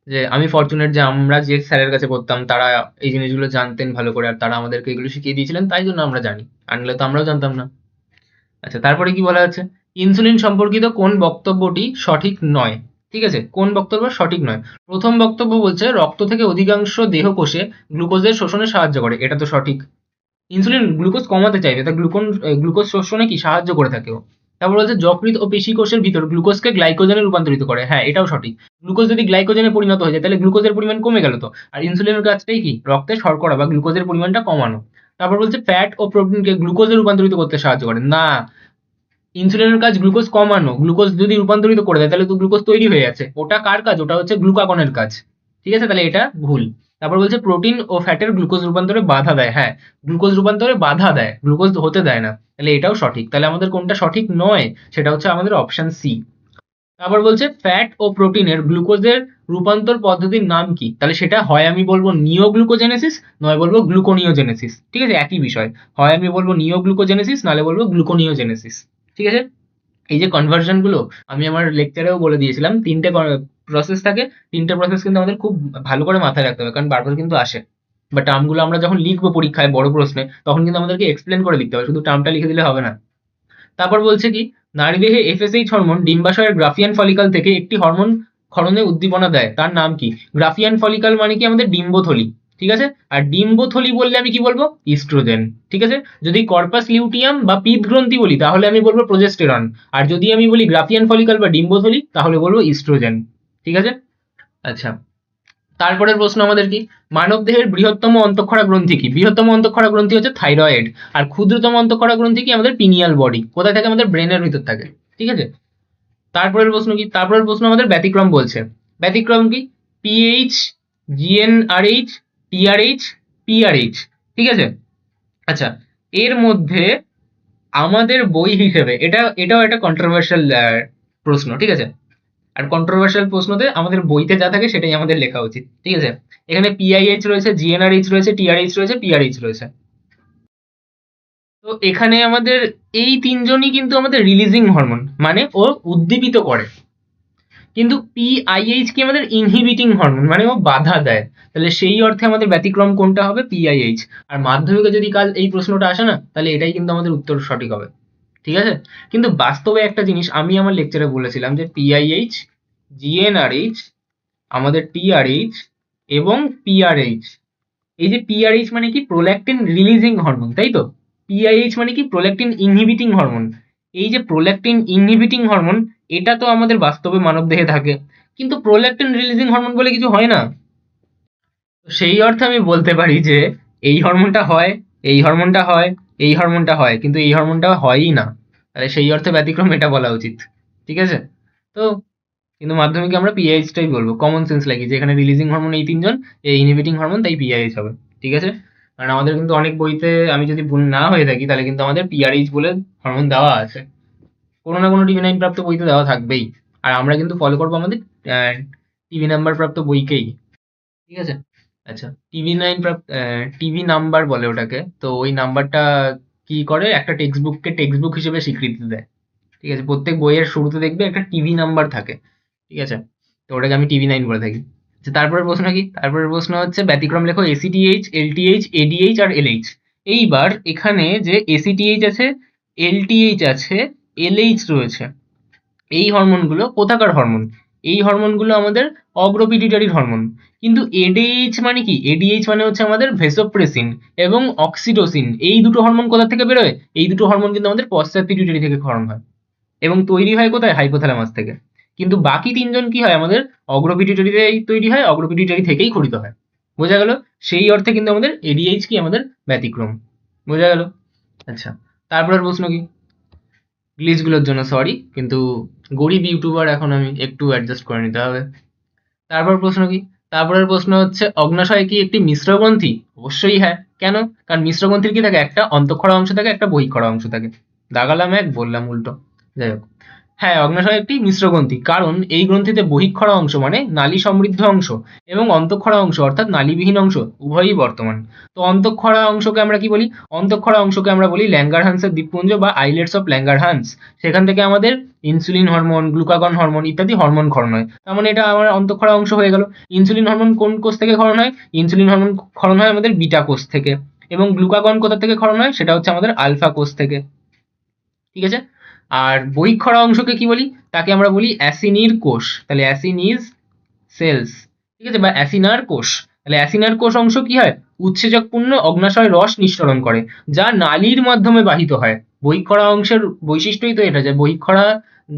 যে আমি ফরচুনেট যে আমরা যে স্যারের কাছে পড়তাম তারা এই জিনিসগুলো জানতেন ভালো করে, আর তারা আমাদেরকে এগুলো শিখিয়ে দিয়েছিলেন, তাই জন্য আমরা জানি, আনলে তো আমরাও জানতাম না। আচ্ছা, তারপরে কি বলা আছে? ইনসুলিন সম্পর্কিত কোন বক্তব্যটি সঠিক নয়? ঠিক আছে, কোন বক্তব্য সঠিক নয়? প্রথম বক্তব্য বলছে রক্ত থেকে অধিকাংশ দেহকোষে গ্লুকোজের শোষণে সাহায্য করে, এটা তো সঠিক। ইনসুলিন গ্লুকোজ কমাতে চাইবে, তা গ্লুকোজ শোষণে কি সাহায্য করে থাকে ও। তারপর বলছে যকৃৎ ও পেশি কোষের ভিতর গ্লুকোজকে গ্লাইকোজেনে রূপান্তরিত করে, হ্যাঁ এটাও সঠিক। গ্লুকোজ যদি গ্লাইকোজেনে পরিণত হয়ে যায় তাহলে গ্লুকোজের পরিমাণ কমে গেল তো, আর ইনসুলিনের কাজটাই কি? রক্তে শর্করা বা গ্লুকোজের পরিমাণটা কমানো। তারপর বলছে ফ্যাট ও প্রোটিনকে গ্লুকোজে রূপান্তরিত করতে সাহায্য করে, না। ইনসুলিনের কাজ গ্লুকোজ কমানো, গ্লুকোজ যদি রূপান্তরিত করে দেয় তাহলে তো গ্লুকোজ তৈরি হয়ে যাচ্ছে, ওটা কার কাজ? ওটা হচ্ছে গ্লুকাগনের কাজ, ঠিক আছে, তাহলে এটা ভুল। তারপর বলছে প্রোটিন ও ফ্যাটের গ্লুকোজ রূপান্তরে বাধা দেয়, হ্যাঁ গ্লুকোজ রূপান্তরে বাধা দেয়, গ্লুকোজ হতে দেয় না, তাহলে এটাও সঠিক। তাহলে আমাদের কোনটা সঠিক নয়? সেটা হচ্ছে আমাদের অপশন সি। তারপর বলছে ফ্যাট ও প্রোটিনের গ্লুকোজের রূপান্তর পদ্ধতির নাম কি? তাহলে সেটা হয় আমি বলবো নিওগ্লুকোজেনেসিস, নয় বলবো গ্লুকোনিওজেনেসিস, ঠিক আছে, একই বিষয়। হয় আমি বলবো নিওগ্লুকোজেনেসিস, নাহলে বলবো গ্লুকোনিওজেনেসিস, ঠিক আছে। এই যে কনভার্সন গুলো আমি আমার লেকচারেও বলে দিয়েছিলাম, তিনটে প্রসেস থাকে, তিনটে প্রসেস কিন্তু আমাদের খুব ভালো করে মাথায় রাখতে হবে, কারণ বারবার কিন্তু আসে। বা টার্মগুলো আমরা যখন লিখবো পরীক্ষায় বড় প্রশ্নে, তখন কিন্তু আমাদেরকে এক্সপ্লেন করে লিখতে হবে, শুধু টার্মটা লিখে দিলে হবে না। তারপর বলছে কি নারীদেহে এফএসএইচ হরমোন ডিম্বাশয়ের গ্রাফিয়ান ফলিকল থেকে একটি হরমোন ক্ষরণে উদ্দীপনা দেয়, তার নাম কি? গ্রাফিয়ান ফলিকল মানে কি? আমাদের ডিম্বথলি, ঠিক আছে। আর ডিম্বথলি বললে আমি কি বলবো? ইস্ট্রোজেন, ঠিক আছে। যদি কর্পাস লিউটিয়াম বা পিত গ্রন্থি বলি তাহলে আমি বলবো প্রোজেস্টেরন, আর যদি আমি বলি গ্রাফিয়ান ফলিকল বা ডিম্বথলি তাহলে বলবো ইস্ট্রোজেন, ঠিক আছে। আচ্ছা, তারপরের প্রশ্ন আমাদের কি? মানবদেহের বৃহত্তম অন্তঃক্ষরা গ্রন্থি কি? বৃহত্তম অন্তঃক্ষরা গ্রন্থি হচ্ছে থাইরয়েড, আর ক্ষুদ্রতম অন্তঃক্ষরা গ্রন্থি কি? আমাদের পিনিয়াল বডি। কোথায় থাকে? আমাদের ব্রেনের ভিতর থাকে, ঠিক আছে। তারপরের প্রশ্ন কি? তারপরের প্রশ্ন আমাদের ব্যতিক্রম বলছে। ব্যতিক্রম কি? পিএইচ, জিএনআরএইচ, টিআরএইচ, পিআরএইচ, ঠিক আছে। আচ্ছা, এর মধ্যে আমাদের বই হিসেবে এটাও একটা কন্ট্রোভার্সিয়াল প্রশ্ন, ঠিক আছে। আর কন্ট্রোভার্সিয়াল প্রশ্নতে আমাদের বইতে যা থাকে সেটাই আমাদের লেখা উচিত, ঠিক আছে। এখানে পিআইএইচ রয়েছে, জিএনআরএইচ রয়েছে, টিআরএইচ রয়েছে, পিআরএইচ রয়েছে। তো এখানে আমাদের এই তিনজনই কিন্তু আমাদের রিলিজিং হরমোন, মানে ও উদ্দীপিত করে। কিন্তু পিআইএইচ কি? আমাদের ইনহিবিটিং হরমোন, মানে ও বাধা দেয়। তাহলে সেই অর্থে আমাদের ব্যতিক্রম কোনটা হবে? পিআইএইচ। আর মাধ্যমিকে যদি কাল এই প্রশ্নটা আসে না, তাহলে এটাই কিন্তু আমাদের উত্তর সঠিক হবে। ঠিক আছে? কিন্তু বাস্তবে একটা জিনিস আমি আমার লেকচারে বলেছিলাম যে পিআইএইচ, জিএনআরএইচ, আমাদের টিআরএইচ এবং পিআরএইচ, এই যে পিআরএইচ মানে কি প্রোল্যাক্টিন রিলিজিং হরমোন, তাই তো? পিআইএইচ মানে কি প্রোল্যাক্টিন ইনহিবিটিং হরমোন। এই যে প্রোল্যাক্টিন ইনহিবিটিং হরমোন, এটা তো আমাদের বাস্তবে মানবদেহে থাকে, কিন্তু প্রোল্যাক্টিন রিলিজিং হরমোন বলে কিছু হয় না। তো সেই অর্থে আমি বলতে পারি যে এই হরমোনটা হয়, এই হরমোনটা হয়, এই হরমোনটা হয়, কিন্তু এই হরমোনটা হয়ই না। তাহলে সেই অর্থে ব্যতিক্রম এটা বলা উচিত। ঠিক আছে? তো কিন্তু মাধ্যমিকে আমরা পিআইএইচটাই বলবো, কমন সেন্স লাগিয়ে, যে এখানে রিলিজিং হরমোন এই তিনজন, এই ইনহিবিটিং হরমোন, তাই পিআইএইচ হবে। ঠিক আছে? কারণ আমাদের কিন্তু অনেক বইতে, আমি যদি ভুল না হয়ে থাকি, তাহলে কিন্তু আমাদের পিআরএইচ বলে হরমোন দেওয়া আছে, কোনো না কোনো টিভি নাইন প্রাপ্ত বইতে দেওয়া থাকবেই। আর আমরা কিন্তু ফলো করবো আমাদের টিভি নাম্বার প্রাপ্ত বইকেই। ঠিক আছে? আচ্ছা, টিভি নাইন প্রাপ্ত, টিভি নাম্বার বলে ওটাকে। তো ওই নাম্বারটা কি করে, একটা টেক্সট বুককে টেক্সট বুক হিসেবে স্বীকৃতি দেয়। ঠিক আছে? প্রত্যেক বইয়ের শুরুতে দেখবে একটা টিভি নাম্বার থাকে। ঠিক আছে? তো ওটাকে আমি টিভি নাইন বলে থাকি। আচ্ছা, তারপরের প্রশ্ন কি? তারপরের প্রশ্ন হচ্ছে ব্যতিক্রম লেখো এসিটিএইচ, এলটিএইচ, এডিএইচ আর এলএইচ। এইবার এখানে যে এসিটিএইচ আছে, এলটিএইচ আছে, এলএইচ রয়েছে, এই হরমোনগুলো কোথাকার হরমোন? এই হরমোনগুলো আমাদের অগ্রপিটুইটারির হরমোন। কিন্তু এডিএইচ মানে কি? এডিএইচ মানে হচ্ছে আমাদের ভেসোপ্রেসিন এবং অক্সিটোসিন। এই দুটো হরমোন কোথা থেকে বেরোয়? এই দুটো হরমোন কিন্তু আমাদের পশ্চাৎ পিটুইটারি থেকে ক্ষরণ হয় এবং তৈরি হয় কোথায়? হাইপোথ্যালামাস থেকে। কিন্তু বাকি তিনজন কি হয়? আমাদের অগ্রপিটুইটারিতেই তৈরি হয়, অগ্রপিটুইটারি থেকেই ক্ষরিত হয়। বোঝা গেল? সেই অর্থে কিন্তু আমাদের এডিএইচ কি আমাদের ব্যতিক্রম। বোঝা গেল? আচ্ছা, তারপরের প্রশ্ন কি? গ্লিচগুলোর জন্য সরি, কিন্তু গরিব ইউটিউবার এখন আমি একটু অ্যাডজাস্ট করে নিতে হবে। তারপর প্রশ্ন কি? তারপরের প্রশ্ন হচ্ছে অগ্ন্যাশয় কি একটি মিশ্র গ্রন্থি? অবশ্যই হ্যাঁ। কেন? কারণ মিশ্র গ্রন্থির কি থাকে? একটা অন্তঃক্ষরা অংশ থাকে, একটা বহিঃক্ষরা অংশ থাকে। দাগালাম এক, বললাম উল্টো। যাই হোক, হ্যাঁ, অগ্ন্যাশয় একটি মিশ্র গ্রন্থি, কারণ এই গ্রন্থিতে বহিঃক্ষরা অংশ মানে নালী সমৃদ্ধ অংশ এবং অন্তঃক্ষরা অংশ অর্থাৎ নালীবিহীন অংশ উভয়ই বর্তমান। তো অন্তঃক্ষরা অংশকে আমরা কি বলি? অন্তঃক্ষরা অংশকে আমরা বলি ল্যাঙ্গারহান্সের দ্বীপপুঞ্জ বা আইলেটস অফ ল্যাঙ্গারহান্স। সেখান থেকে আমাদের ইনসুলিন হরমোন, গ্লুকাগন হরমোন ইত্যাদি হরমোন ক্ষরণ হয়। তার মানে এটা আমার অন্তঃক্ষরা অংশ হয়ে গেল। ইনসুলিন হরমোন কোন কোষ থেকে ক্ষরণ হয়? ইনসুলিন হরমোন ক্ষরণ হয় আমাদের বিটা কোষ থেকে। এবং গ্লুকাগন কোথা থেকে ক্ষরণ হয়? সেটা হচ্ছে আমাদের আলফা কোষ থেকে। ঠিক আছে? আর বহিঃক্ষরা অংশকে কি বলি? তাকে আমরা বলি অ্যাসিনির কোষ। তাহলে অ্যাসিনিজ সেলস। ঠিক আছে? বা অ্যাসিনার কোষ। তাহলে অ্যাসিনার কোষ অংশ কি হয়? উৎসেচকপূর্ণ অগ্ন্যাশয় রস নিঃসরণ করে, যা নালীর মাধ্যমে বাহিত হয়। বহিঃক্ষরা অংশের বৈশিষ্ট্যই তো এটা, যে বহিঃক্ষরা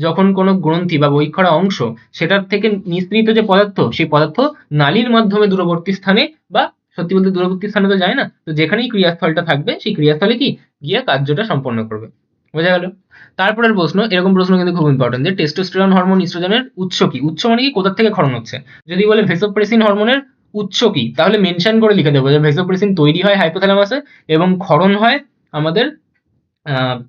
যখন কোনো গ্রন্থি বা বহিঃক্ষরা অংশ, সেটার থেকে নিঃসৃত যে পদার্থ, সেই পদার্থ নালীর মাধ্যমে দূরবর্তী স্থানে, বা সত্যি বলতে দূরবর্তী স্থানে তো যায় না, তো যেখানেই ক্রিয়াস্থলটা থাকবে সেই ক্রিয়াস্থলে কি গিয়ে কার্যটা সম্পন্ন করবে। বোঝা গেল? তারপরের প্রশ্ন, এরকম প্রশ্ন কিন্তু খুব ইম্পর্টেন্ট, যে টেস্টোস্টেরন হরমোন ইস্ট্রোজেনের উৎস কি? উৎস মানে কি? কোথা থেকে ক্ষরণ হচ্ছে? যদি বলে ভেসোপ্রেসিন হরমোনের উৎস কি, তাহলে মেনশন করে লিখে দেবো যে ভেসোপ্রেসিন তৈরি হয় হাইপোথ্যালামাসে এবং ক্ষরণ হয় আমাদের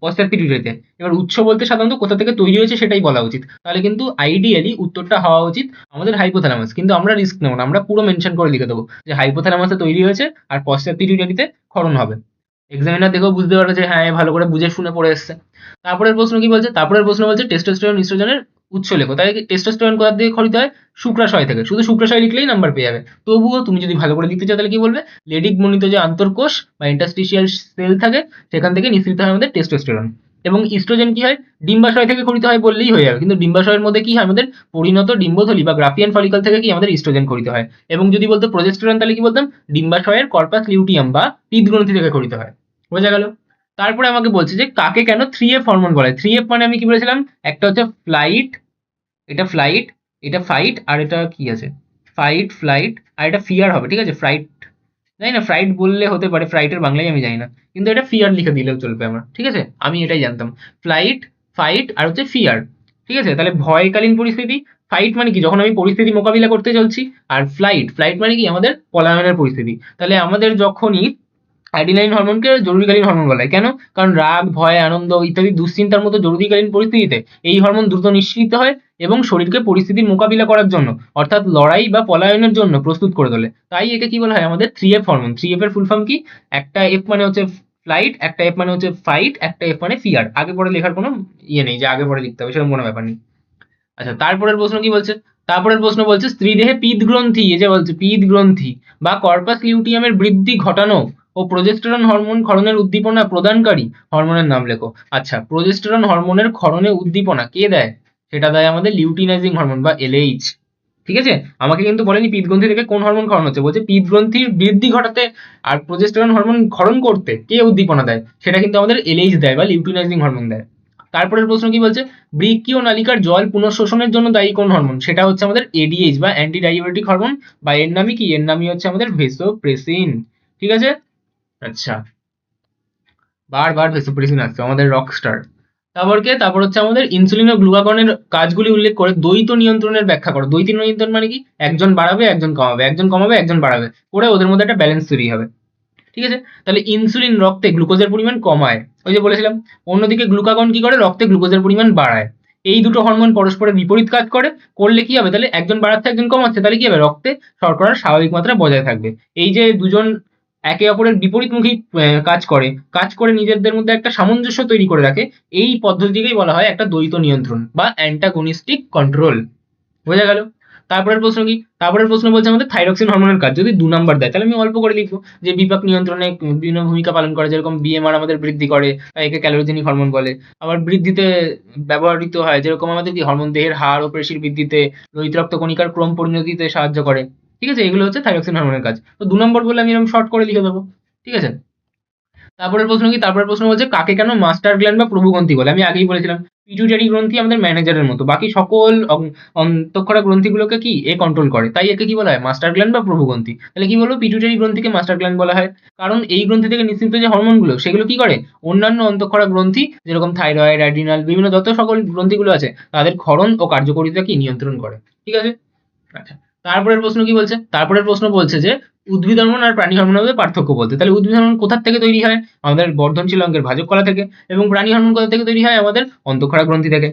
পশ্চাৎ পিটুইটারিতে। এবার উৎস বলতে সাধারণত কোথা থেকে তৈরি হয়েছে সেটাই বলা উচিত। তাহলে কিন্তু আইডিয়ালি উত্তরটা হওয়া উচিত আমাদের হাইপোথ্যালামাস। কিন্তু আমরা রিস্ক নেব না, আমরা পুরো মেনশন করে লিখে দেবো যে হাইপোথ্যালামাসে তৈরি হয়েছে আর পশ্চাৎ পিটুইটারিতে ক্ষরণ হবে। এক্সামিনার দেখেও বুঝতে পারবে যে হ্যাঁ, এ ভালো করে বুঝে শুনে পড়ে এসছে। তারপরের প্রশ্ন কি বলছে? তারপরের প্রশ্ন বলছে টেস্টোস্টেরন ইস্ট্রোজেনের উৎস লেখো। তাহলে টেস্টোস্টেরন কোথা থেকে ক্ষরিত হয়? শুক্রাশয় থেকে। শুধু শুক্রাশয় লিখলেই নাম্বার পেয়ে যাবে। তবুও তুমি যদি ভালো করে লিখতে চাও তাহলে কি বলবে? লেডিক মনিত যে আন্তঃকোষ বা ইন্টারস্টিশিয়াল সেল থাকে, সেখান থেকে নিঃসৃত হয় আমাদের টেস্টোস্টেরন। এবং ইস্ট্রোজেন কি হয়? ডিম্বাশয় থেকে ক্ষরিত হয় বললেই হয়ে যাবে। কিন্তু ডিম্বাশয়ের মধ্যে কি হয়? আমাদের পরিণত ডিম্বথলি বা গ্রাফিয়ান ফলিকল থেকে কি আমাদের ইস্ট্রোজেন ক্ষরিত হয়। এবং যদি বলতো প্রজেস্টেরন, তাহলে কি বলতাম? ডিম্বাশয়ের কর্পাস লিউটিয়াম বা পিত্তগ্রন্থি থেকে ক্ষরিত হয়। বোঝা গেল? তারপরে আমাকে বলছে যে কাকে কেন 3F হরমোন বলে? 3F মানে আমি কি বলেছিলাম? একটা হচ্ছে ফ্লাইট, এটা ফ্লাইট, এটা ফাইট, আর এটা কি আছে? ফাইট, ফ্লাইট, আর এটা ফিয়ার হবে। ঠিক আছে? ফ্রাইট, জানি না ফ্রাইট বললে হতে পারে, ফ্রাইটের বাংলায় আমি জানি না, কিন্তু এটা ফিয়ার লিখে দিলেও চলবে আমার। ঠিক আছে? আমি এটাই জানতাম, ফ্লাইট, ফাইট আর হচ্ছে ফিয়ার। ঠিক আছে? তাহলে ভয়কালীন পরিস্থিতি। ফাইট মানে কি? যখন আমি পরিস্থিতি মোকাবিলা করতে চলছি। আর ফ্লাইট, ফ্লাইট মানে কি? আমাদের পলায়নের পরিস্থিতি। তাহলে আমাদের যখনই অ্যাডিনাইন হরমোনকে জরুরিকালীন হরমোন বলা হয়। কেন? কারণ রাগ, ভয়, আনন্দ ইত্যাদি দুশ্চিন্তার মতো জরুরিকালীন পরিস্থিতিতে এই হরমোন দ্রুত নিঃসৃত হয় এবং শরীরকে পরিস্থিতির মোকাবিলা করার জন্য, অর্থাৎ লড়াই বা পলায়নের জন্য প্রস্তুত করে তোলে। তাই একে কি বলা হয়? আমাদের 3F হরমোন। 3F এর ফুল ফর্ম কি? একটা এফ মানে হচ্ছে ফ্লাইট, একটা এফ মানে হচ্ছে ফাইট, একটা এফ মানে ফিয়ার। আগে পরে লেখার কোনো ইয়ে নেই যে আগে পরে লিখতে হবে, সেরকম কোনো ব্যাপার নেই। আচ্ছা, তারপরের প্রশ্ন কি বলছে? তারপরের প্রশ্ন বলছে স্ত্রী দেহে পিত গ্রন্থি, এই যে বলছে পিত গ্রন্থি বা কর্পাস লিউটিয়ামের বৃদ্ধি ঘটানো ও প্রোজেস্টেরন হরমোন ক্ষরণের উদ্দীপনা প্রদানকারী হরমোনের নাম লেখো। আচ্ছা, প্রোজেস্টেরন হরমোনের ক্ষরণে উদ্দীপনা কে দেয়? সেটা দেয় আমাদের লিউটিনাইজিং হরমোন বা এলএইচ। ঠিক আছে, আমাকে কিন্তু বলেনি পিত্তগ্রন্থি থেকে কোন হরমোন ক্ষরণ হচ্ছে, বলছে পিত্তগ্রন্থির বৃদ্ধি ঘটাতে আর প্রোজেস্টেরন হরমোন ক্ষরণ করতে কে উদ্দীপনা দেয়, সেটা কিন্তু আমাদের এলএইচ দেয় বা লিউটিনাইজিং হরমোন দেয়। তারপরের প্রশ্ন কি বলছে, বৃক্কীয় নালিকার জল পুনঃশোষণের জন্য দায়ী কোন হরমোন, সেটা হচ্ছে আমাদের এডিএইচ বা অ্যান্টি ডায়াবেটিক হরমোন, বা এর নামই কি, এর নামই হচ্ছে আমাদের ভেসোপ্রেসিন। ঠিক আছে, আচ্ছা, বারবার ভেসোপ্রেসিন আসছে আমাদের রকস্টার। তারপর হচ্ছে আমাদের ইনসুলিন ও গ্লুকাগনের কাজগুলি উল্লেখ করে দ্বৈত নিয়ন্ত্রণের ব্যাখ্যা করো। দ্বৈত নিয়ন্ত্রণ মানে কি, একজন বাড়াবে একজন কমাবে, একজন কমাবে একজন বাড়াবে, করে ওদের মধ্যে একটা ব্যালেন্স তৈরি হবে। ঠিক আছে, তাহলে ইনসুলিন রক্তে গ্লুকোজের পরিমাণ কমায়, ওই যে বলেছিলাম। অন্যদিকে গ্লুকাগন কি করে, রক্তে গ্লুকোজের পরিমাণ বাড়ায়। এই দুটো হরমোন পরস্পরের বিপরীত কাজ করে, করলে কি হবে, তাহলে একজন বাড়াচ্ছে একজন কমাচ্ছে, তাহলে কি হবে, রক্তে শর্করার স্বাভাবিক মাত্রা বজায় থাকবে। এই যে দুজন একে অপরের বিপরীতমুখী কাজ করে নিজেদের মধ্যে একটা সামঞ্জস্য তৈরি করে রাখে, এই পদ্ধতিকেই বলা হয় একটা দ্বৈত নিয়ন্ত্রণ বা অ্যান্টাগনিস্টিক কন্ট্রোল। বোঝা গেল? তারপরের প্রশ্ন কি, তারপরের প্রশ্ন বলছে আমাদের থাইরক্সিন হরমোনের কাজ। যদি 2 নাম্বার দেয় তাহলে আমি অল্প করে লিখবো, যে বিপাক নিয়ন্ত্রণে বিভিন্ন ভূমিকা পালন করে, যেরকম বিএমআর আমাদের বৃদ্ধি করে, তাই একে ক্যালোরিজেনিক হরমোন বলে। আবার বৃদ্ধিতে ব্যবহৃত হয়, যেরকম আমাদের কি হরমোন দেহের হাড় ও পেশির বৃদ্ধিতে, লোহিত রক্ত কণিকার ক্রম পরিণতিতে সাহায্য করে। ঠিক আছে, এগুলো হচ্ছে থাইরক্সিন হরমোনের কাজ। তো 2 নম্বর বলে আমি এরকম শর্ট করে লিখে দেবো। ঠিক আছে, তারপরের প্রশ্ন কি, তারপরের প্রশ্ন বলছে কাকে কেন মাস্টার গ্ল্যান্ড বা প্রভু গ্রন্থি বলে। আমি আগেই বলেছিলাম পিটুইটারি গ্রন্থি আমাদের ম্যানেজারের মতো, বাকি সকল অন্তঃক্ষরা গ্রন্থিগুলোকে কি এ কন্ট্রোল করে, তাই একে কি বলা হয়, মাস্টার গ্ল্যান্ড বা প্রভু গ্রন্থি। তাহলে কি বলবো, পিটুইটারি গ্রন্থিকে মাস্টার গ্ল্যান্ড বলা হয়, কারণ এই গ্রন্থি থেকে নিঃসৃত যে হরমোনগুলো সেগুলো কি করে, অন্যান্য অন্তঃক্ষরা গ্রন্থি যেরকম থাইরয়েড, অ্যাড্রিনাল, বিভিন্ন যত সকল গ্রন্থিগুলো আছে তাদের ক্ষরণ ও কার্যকারিতা কি নিয়ন্ত্রণ করে। ঠিক আছে, আচ্ছা, তারপরের প্রশ্ন কি বলছে, তারপরের প্রশ্ন বলছে যে উদ্ভিদ হরমোন আর প্রাণী হরমোনের মধ্যে পার্থক্য বলতে। তাহলে উদ্ভিদ হরমোন কোথা থেকে তৈরি হয়, আমাদের বর্ধনশীল অঙ্গের ভাজক কলা থেকে, এবং প্রাণী হরমোন কোথা থেকে তৈরি হয়, আমাদের অন্তঃক্ষরা গ্রন্থি থেকে।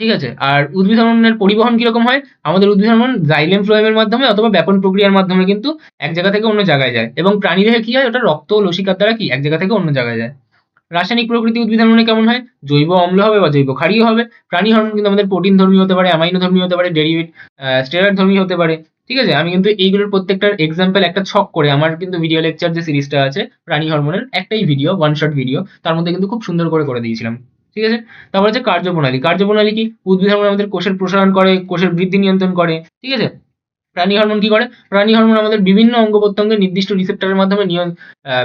ঠিক আছে, আর উদ্ভিদ হরমোনের পরিবহন কিরকম হয়, আমাদের উদ্ভিদ হরমোন জাইলেম ফ্লোয়েমের মাধ্যমে অথবা ব্যাপন প্রক্রিয়ার মাধ্যমে কিন্তু এক জায়গা থেকে অন্য জায়গায় যায়, এবং প্রাণী দেহে কি হয়, ওটা রক্ত ও লসিকার দ্বারা কি এক জায়গা থেকে অন্য জায়গায় যায়। রাসায়নিক প্রকৃতি উদ্ভিদ হরমোনে কেমন হয়, জৈব অম্ল হবে বা জৈব ক্ষারীয় হবে। প্রাণী হরমোন কিন্তু আমাদের প্রোটিন ধর্মী হতে পারে, অ্যামাইনো ধর্মী হতে পারে, স্টেরয়েড ধর্মী হতে পারে। ঠিক আছে, আমি কিন্তু এইগুলোর প্রত্যেকটার এক্সাম্পল একটা ছক করে আমার কিন্তু ভিডিও লেকচার যে সিরিজটা আছে প্রাণী হরমোনের, একটাই ভিডিও, ওয়ান শট ভিডিও, তার মধ্যে কিন্তু খুব সুন্দর করে দিয়েছিলাম। ঠিক আছে, তারপর হচ্ছে কার্যপ্রণালী। কার্যপ্রণালী কি, উদ্ভিদ হরমোন আমাদের কোষের প্রসারণ করে, কোষের বৃদ্ধি নিয়ন্ত্রণ করে। ঠিক আছে, প্রাণী হরমোন কি করে, প্রাণী হরমোন আমাদের বিভিন্ন অঙ্গ প্রত্যঙ্গের নির্দিষ্ট রিসেপ্টরের মাধ্যমে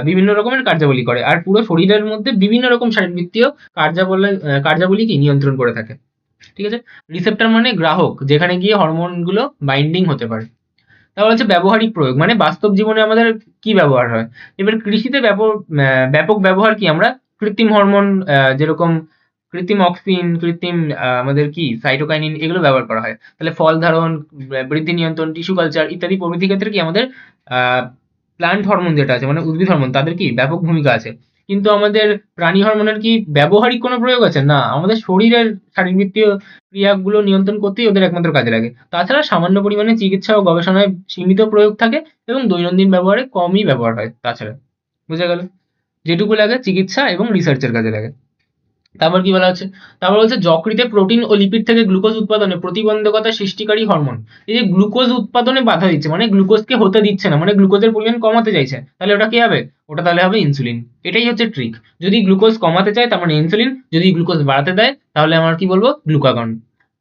বিভিন্ন রকমের কার্যাবলী করে, আর পুরো শরীরের মধ্যে বিভিন্ন রকম শারীরবৃত্তীয় কার্যাবলী কি নিয়ন্ত্রণ করে থাকে। ঠিক আছে, রিসেপ্টর মানে গ্রাহক, যেখানে গিয়ে হরমোনগুলো বাইন্ডিং হতে পারে। তারপর হচ্ছে ব্যবহারিক প্রয়োগ, মানে বাস্তব জীবনে আমাদের কি ব্যবহার হয়। এবার কৃষিতে ব্যাপক ব্যবহার কি, আমরা কৃত্রিম হরমোন, যেরকম কৃত্রিম অক্সিন, কৃত্রিম আমাদের কি সাইটোকাইনিন, এগুলো ব্যবহার করা হয়। তাহলে ফল ধারণ, বৃদ্ধি নিয়ন্ত্রণ, টিস্যু কালচার ইত্যাদি প্রভৃতি ক্ষেত্রে কি আমাদের প্লান্ট হরমোন যেটা আছে মানে উদ্ভিদ হরমোন, তাদের কি ব্যাপক ভূমিকা আছে। কিন্তু আমাদের প্রাণী হরমোনের কি ব্যবহারিক কোনো প্রয়োগ আছে, না, আমাদের শরীরের শারীরবৃত্তীয় ক্রিয়াগুলো নিয়ন্ত্রণ করতেই ওদের একমাত্র কাজে লাগে। তাছাড়া সামান্য পরিমাণে চিকিৎসা ও গবেষণায় সীমিত প্রয়োগ থাকে, এবং দৈনন্দিন ব্যবহারে কমই ব্যবহার হয় তাছাড়া। বুঝা গেল, যেটুকু লাগে চিকিৎসা এবং রিসার্চের কাজে লাগে। তারপর কি বলা হচ্ছে, তারপর বলছে যকৃতে প্রোটিন ও লিপিড থেকে গ্লুকোজ উৎপাদনে প্রতিবন্ধকতা সৃষ্টিকারী হরমোন। এই যে গ্লুকোজ উৎপাদনে বাধা দিচ্ছে, মানে গ্লুকোজকে হতে দিচ্ছে না, মানে গ্লুকোজের পরিমাণ কমাতে চাইছে, তাহলে ওটা কি হবে, ওটা তাহলে হবে ইনসুলিন। এটাই হচ্ছে ট্রিক, যদি গ্লুকোজ কমাতে চায় তার মানে ইনসুলিন, যদি গ্লুকোজ বাড়াতে দেয় তাহলে আমার কি বলবো, গ্লুকাগন।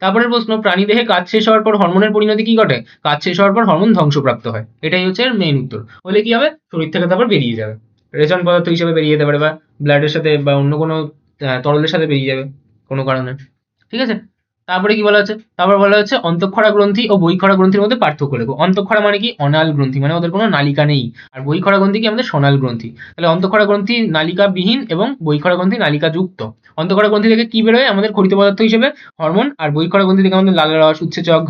তারপরের প্রশ্ন, প্রাণী দেহে কাজ শেষ হওয়ার পর হরমোনের পরিণতি কি ঘটে, কাজ শেষ হওয়ার পর হরমোন ধ্বংসপ্রাপ্ত হয়, এটাই হচ্ছে মেইন উত্তর। হলে কি হবে, শরীর থেকে তারপর বেরিয়ে যাবে, রেচন পদার্থ হিসেবে বেরিয়ে যেতে পারে, বা ব্লাডের সাথে বা অন্য কোনো তরলের সাথে বেরিয়ে যাবে কোনো কারণে। ঠিক আছে, তারপরে কি বলা হচ্ছে, তারপর বলা হচ্ছে অন্তঃক্ষরা গ্রন্থি ও বহিঃক্ষরা গ্রন্থির মধ্যে পার্থক্য লেখো। অন্তঃক্ষরা মানে কি, অনাল গ্রন্থি, মানে ওদের কোনো নালিকা নেই, আর বহিঃক্ষরা গ্রন্থি কি, আমাদের সোনাল গ্রন্থি। তাহলে অন্তঃক্ষরা গ্রন্থি নালিকাবিহীন এবং বহিঃক্ষরা গ্রন্থি নালিকা যুক্ত। অন্তঃক্ষরা গ্রন্থি থেকে কি বেরোয়, আমাদের ক্ষরিত পদার্থ হিসেবে হরমোন, আর বহিঃক্ষরা গ্রন্থি থেকে আমাদের লাল রস, উৎসেচক,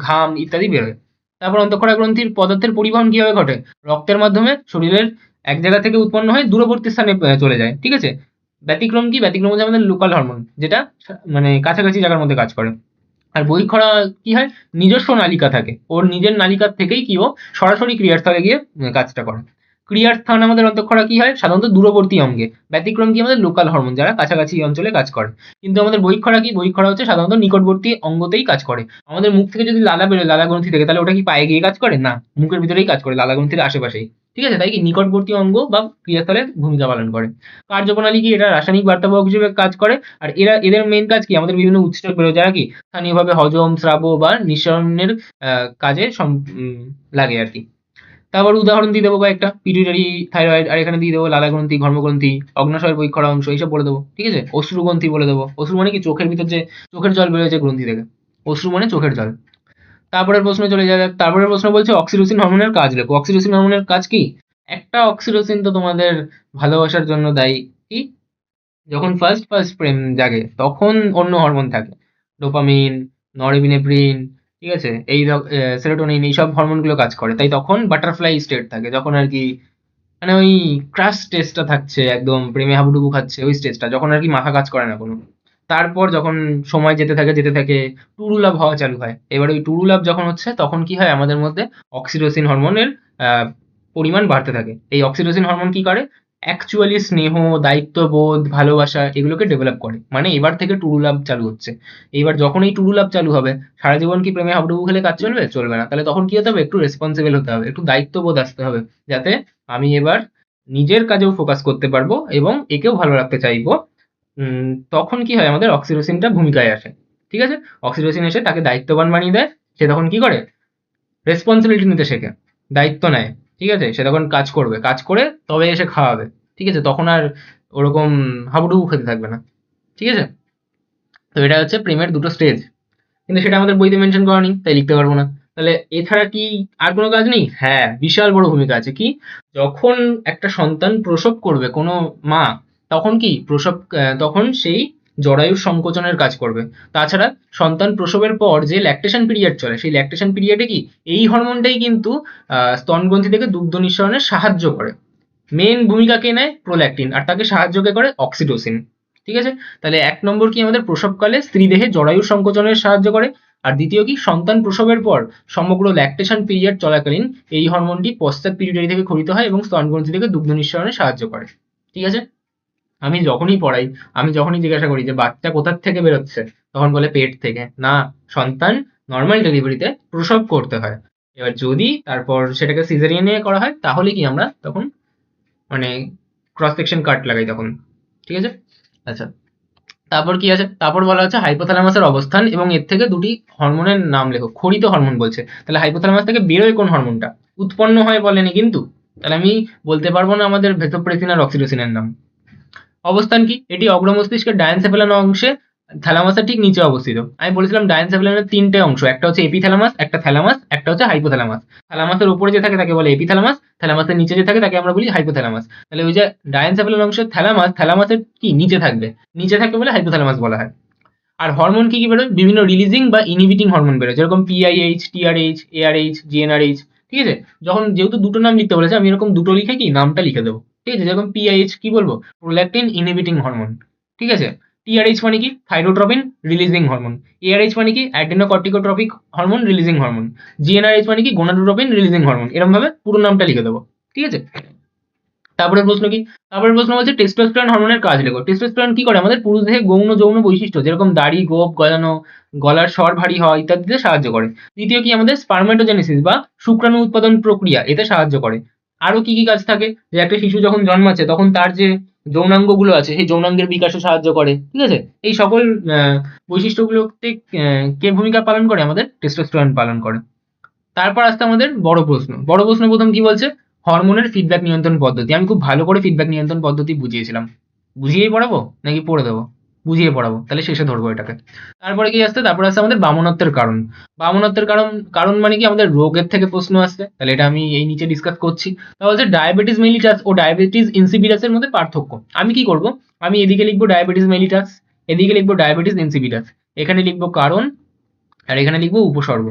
ঘাম ইত্যাদি বেরোয়। তারপর অন্তঃক্ষরা গ্রন্থির পদার্থের পরিবহন কিভাবে ঘটে, রক্তের মাধ্যমে শরীরের এক জায়গা থেকে উৎপন্ন হয়ে দূরবর্তী স্থানে চলে যায়। ঠিক আছে, ব্যতিক্রম কি, ব্যতিক্রম হচ্ছে আমাদের লোকাল হরমোন, যেটা মানে কাছাকাছি জায়গার মধ্যে কাজ করে। আর বহিঃক্ষরা কি হয়, নিজস্ব নালিকা থাকে, ওর নিজের নালিকার থেকেই কি ও সরাসরি ক্রিয়ার স্থলে গিয়ে কাজটা করে। ক্রিয়ার স্থান আমাদের অন্তঃক্ষরা কি হয়, সাধারণত দূরবর্তী অঙ্গে। ব্যতিক্রম কি, আমাদের লোকাল হরমোন, যারা কাছাকাছি অঞ্চলে কাজ করে। কিন্তু আমাদের বহিঃক্ষরা কি, বহিঃক্ষরা হচ্ছে সাধারণত নিকটবর্তী অঙ্গতেই কাজ করে। আমাদের মুখ থেকে যদি লালা বেরোয় লালা গ্রন্থি থেকে, তাহলে ওটা কি পায়ে গিয়ে কাজ করে, না, মুখের ভিতরেই কাজ করে, লালা গ্রন্থির আশেপাশেই। ঠিক আছে, তাই কি নিকটবর্তী অঙ্গ বা ক্রিয়াস্থলে ভূমিকা পালন করে। কার্যপ্রণালী কি, এটা রাসায়নিক বার্তাবাহক হিসেবে কাজ করে। আর এদের মেইন কাজ কি, আমাদের বিভিন্ন উৎসেচক বেরোয় যারা কি স্থানীয়ভাবে হজম, স্রাব বা নিঃসরণের কাজে লাগে আর কি। তারপর উদাহরণ দিয়ে দেবো কয়েকটা, পিটুইটারি, থাইরয়েড, আর এখানে দিয়ে দেবো লালাগ্রন্থি, ঘর্মগ্রন্থি, অগ্ন্যাশয়ের বহিঃক্ষরা অংশ, এইসব বলে দেবো। ঠিক আছে, অশ্রুগ্রন্থি বলে দেবো। অশ্রু মানে কি, চোখের ভিতর যে চোখের জল বেরোয় গ্রন্থি থেকে, অশ্রু মানে চোখের জল। তারপরের প্রশ্ন চলে যাবে। তারপরের প্রশ্ন বলছে অক্সিটোসিন হরমোনের কাজ লেখো। অক্সিটোসিন হরমোনের কাজ কি? একটা অক্সিটোসিন তো তোমাদের ভালোবাসার জন্য দায়ী। কি, যখন ফার্স্ট প্রেম জাগে তখন অন্য হরমোন থাকে, ডোপামিন, নরএপিনেফ্রিন, ঠিক আছে, এই সেরোটোনিন, এইসব হরমোনগুলো কাজ করে। তাই তখন বাটারফ্লাই স্টেট থাকে, যখন আর কি মানে ওই ক্রাশ স্টেজটা থাকছে, একদম প্রেমে হাবুডুবু খাচ্ছে ওই স্টেজটা, যখন আর কি মাথা কাজ করে না কোনো। তারপর যখন সময় যেতে থাকে টুরু লাভ হওয়া চালু হয়। এবার ওই টুরু লাভ যখন হচ্ছে তখন কি হয়, আমাদের মধ্যে অক্সিটোসিন হরমোনের পরিমাণ বাড়তে থাকে। এই অক্সিটোসিন হরমোন কি করে, অ্যাকচুয়ালি স্নেহ, দায়িত্ববোধ, ভালোবাসা এগুলোকে ডেভেলপ করে। মানে এবার থেকে টুরু লাভ চালু হচ্ছে। এইবার যখন এই টুরু লাভ চালু হবে, সারা জীবন কি প্রেমে হাবুডুবু খেলে কাজ চলবে? চলবে না। তাহলে তখন কি হতে হবে, একটু রেসপন্সিবল হতে হবে, একটু দায়িত্ববোধ আসতে হবে, যাতে আমি এবার নিজের কাজেও ফোকাস করতে পারবো এবং একেও ভালো রাখতে চাইবো। তখন কি হয়, আমাদের অক্সিটোসিনটা ভূমিকায় আসে। ঠিক আছে, অক্সিটোসিন এসে তাকে দায়িত্ববান বানিয়ে দেয়। সে তখন কি করে, রেসপন্সিবিলিটি নিতে শেখে, দায়িত্ব নেয়। ঠিক আছে, সে তখন কাজ করবে, কাজ করে তবে এসে খাওয়াবে। ঠিক আছে, তখন আর ওরকম হাবুডুবু খেতে থাকবে না। ঠিক আছে, তো এটা হচ্ছে প্রেমের দুটো স্টেজ, কিন্তু সেটা আমাদের বইতে মেনশন করা নেই, তাই লিখতে পারবো না। তাহলে এছাড়া কি আর কোনো কাজ নেই? হ্যাঁ, বিশাল বড় ভূমিকা আছে। কি, যখন একটা সন্তান প্রসব করবে কোনো মা, তখন কি তখন সেই জরায়ুর সংকোচনের কাজ করবে। তাছাড়া সন্তান প্রসবের পর যে ল্যাকটেশন পিরিয়ড চলে, সেই ল্যাকটেশন পিরিয়ডে কি এই হরমোনটাই কিন্তু স্তনগ্রন্থি থেকে দুগ্ধ নিঃসরণে সাহায্য করে। মেন ভূমিকা কে নেয়? প্রোল্যাক্টিন। আর তাকে সাহায্য কে করে? অক্সিটোসিন। ঠিক আছে, তাহলে ১ নম্বর কি, আমাদের প্রসবকালে স্ত্রীদেহে জরায়ুর সংকোচনে সাহায্য করে। আর দ্বিতীয় কি, সন্তান প্রসবের পর সমগ্র ল্যাকটেশন পিরিয়ড চলাকালীন এই হরমোনটি পশ্চাৎ পিটুইটারি থেকে ক্ষরিত হয় এবং স্তনগ্রন্থি থেকে দুগ্ধ নিঃসরণে সাহায্য করে। ঠিক আছে, আমি যখনই পড়াই, আমি যখনই জিজ্ঞাসা করি যে বাচ্চা কোথার থেকে বেরোচ্ছে, তখন বলে পেট থেকে। না, সন্তান নর্মাল ডেলিভারিতে প্রসব করতে হয়। এবার যদি তারপর সেটাকে সিজারিয়ানে করা হয়, তাহলে কি আমরা তখন মানে ক্রস সেকশন কাট লাগাই তখন। ঠিক আছে, আচ্ছা, তারপর কি আছে, তারপর বলা হচ্ছে হাইপোথ্যালামাসের অবস্থান এবং এর থেকে দুটি হরমোনের নাম লেখো। খরিত হরমোন বলছে, তাহলে হাইপোথ্যালামাস থেকে বেরোয় কোন হরমোনটা, উৎপন্ন হয় বলেনি কিন্তু, তাহলে আমি বলতে পারবো না আমাদের ভেসোপ্রেসিন আর অক্সিটোসিনের নাম। অবস্থান কি, এটি অগ্রমস্তিষ্কের ডায়ানসেফেলান অংশে থ্যালামাসের ঠিক নিচে অবস্থিত। আমি বলেছিলাম ডায়ানসেফেলানের ৩টে অংশ, একটা হচ্ছে এপিথ্যালামাস, একটা থ্যালামাস, একটা হচ্ছে হাইপোথ্যালামাস। থ্যালামাসের উপরে যে থাকে তাকে বলে এপিথ্যালামাস, থ্যালামাসের নিচে যে থাকে তাকে আমরা বলি হাইপোথ্যালামাস। তাহলে ওই যে ডায়ানসেফেলান অংশের থ্যালামাসের কি নিচে থাকবে, নিচে থাকবে বলে হাইপোথ্যালামাস বলা হয়। আর হরমোন কি কি বেরোয়, বিভিন্ন রিলিজিং বা ইনহিবিটিং হরমোন বেরোয়, যেরকম পিআইএইচ, টিআরএইচ, এআরএইচ, জিএনআরএইচ। ঠিক আছে, যখন যেহেতু দুটো নাম লিখতে বলেছে, আমি এরকম দুটো লিখে কি নামটা লিখে দেবো। ঠিক আছে, যেরকম পিআইএইচ কি বলবো, প্রোল্যাক্টিন ইনহিবিটিং হরমোন। ঠিক আছে, টিআরএইচ মানে কি, থাইরোট্রপিন রিলিজিং হরমোন। এআরএইচ মানে কি, অ্যাডেনোকর্টিকোট্রপিক হরমোন রিলিজিং হরমোন। জিএনআরএইচ মানে কি, গোনাডোট্রপিন রিলিজিং হরমোন। এরকম ভাবে পুরো নামটা লিখে দেবো। ঠিক আছে, তারপরের প্রশ্ন কি, তারপরের প্রশ্ন বলছে টেস্টোস্টেরন হরমোনের কাজ লেখো। টেস্টোস্টেরন কি করে, আমাদের পুরুষ দেহে গৌণ যৌন বৈশিষ্ট্য যেরকম দাড়ি, গোঁফ গজানো, গলার স্বর ভারী হওয়া ইত্যাদিতে সাহায্য করে। দ্বিতীয় কি, আমাদের স্পার্মেটোজেনেসিস বা শুক্রাণু উৎপাদন প্রক্রিয়া, এতে সাহায্য করে। আরো কি কি কাজ থাকে, যে একটা শিশু যখন জন্মাচ্ছে তখন তার যে যৌনাঙ্গগুলো আছে সেই যৌনাঙ্গের বিকাশে সাহায্য করে। ঠিক আছে, এই সকল বৈশিষ্ট্যগুলোতে কে ভূমিকা পালন করে, আমাদের টেস্টোস্টেরন পালন করে। তারপর আসতে আমাদের বড় প্রশ্ন। বড় প্রশ্ন প্রথম কি বলছে, হরমোনের ফিডব্যাক নিয়ন্ত্রণ পদ্ধতি। আমি খুব ভালো করে ফিডব্যাক নিয়ন্ত্রণ পদ্ধতি বুঝিয়েছিলাম। বুঝিয়েই পড়াবো নাকি পড়ে দেবো? বুঝিয়ে পড়াবো, তাহলে শেষে ধরবো এটাকে। তারপরে কি আসছে, তারপরে আসছে আমাদের বামনত্বের কারণ। বামনত্বের কারণ, কারণ মানে কি, আমাদের রোগের থেকে প্রশ্ন আসছে, তাহলে এটা আমি এই নিচে ডিসকাস করছি। তাহলে হচ্ছে ডায়াবেটিস মেলিটাস ও ডায়াবেটিস ইনসিপিটাসের মধ্যে পার্থক্য। আমি কি করব, আমি এদিকে লিখবো ডায়াবেটিস মেলিটাস, এদিকে লিখবো ডায়াবেটিস ইনসিপিটাস, এখানে লিখবো কারণ, আর এখানে লিখবো উপসর্গ।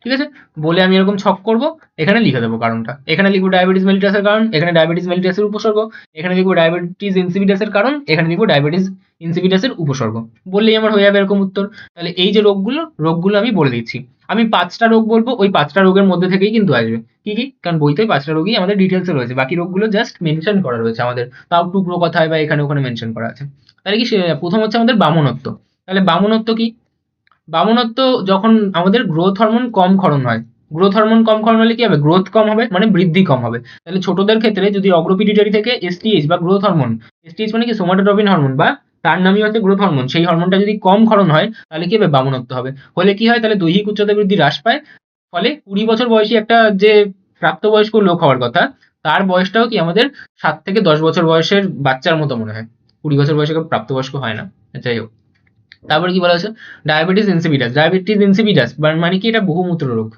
ঠিক আছে, বলে আমি এরকম ছক করব, এখানে লিখে দেবো কারণটা। এখানে লিখবো ডায়াবেটিস মেলিটাসের কারণ, এখানে ডায়াবেটিস মেলিটাসের উপসর্গ, এখানে লিখবো ডায়াবেটিস ইনসিপিটাসের কারণ, এখানে লিখবো ডায়াবেটিস ইনসিপিটাসের উপসর্গ। বললেই আমার হয়ে যাবে এরকম উত্তর। তাহলে এই যে রোগগুলো আমি বলে দিচ্ছি। আমি 5টা রোগ বলবো, ওই 5টা রোগের মধ্যে থেকেই কিন্তু আসবে। কি কি, কারণ বইতে 5টা রোগই আমাদের ডিটেলসে রয়েছে, বাকি রোগগুলো জাস্ট মেনশন করা রয়েছে আমাদের, তাও টুকরো কথায় বা এখানে ওখানে মেনশন করা আছে। তাহলে কি, প্রথম হচ্ছে আমাদের বামনত্ব। তাহলে বামনত্ব কি, বামনত্ব যখন আমাদের গ্রোথ হরমোন কম ক্ষরণ হয়, গ্রোথ হরমোন কম ক্ষরণ হলে কি হবে, গ্রোথ কম হবে মানে বৃদ্ধি কম হবে। তাহলে ছোটদের ক্ষেত্রে যদি অগ্রপিটুইটারি থেকে এসটিএইচ বা গ্রোথ হরমোন, এসটিএইচ মানে কি সোমাটোট্রপিন হরমোন বা তার নামই হচ্ছে গ্রোথ হরমোন, সেই হরমোনটা যদি কম ক্ষরণ হয় তাহলে কি হবে, বামনত্ব হবে। হলে কি হয়, তাহলে দৈহিক উচ্চতা বৃদ্ধি হ্রাস পায়। ফলে 20 বছর বয়সী একটা যে প্রাপ্তবয়স্ক লোক হওয়ার কথা, তার বয়সটাও কি আমাদের 7 থেকে 10 বছর বয়সের বাচ্চার মতো মনে হয়। 20 বছর বয়সে কেউ প্রাপ্তবয়স্ক হয় না। যাই হোক, তারপরে কি বলা হচ্ছে, ডায়াবেটিস ইনসিপিটাস। ডায়াবেটিস ইনসিপিটাস মানে কি, এটা বহুমূত্র রোগ।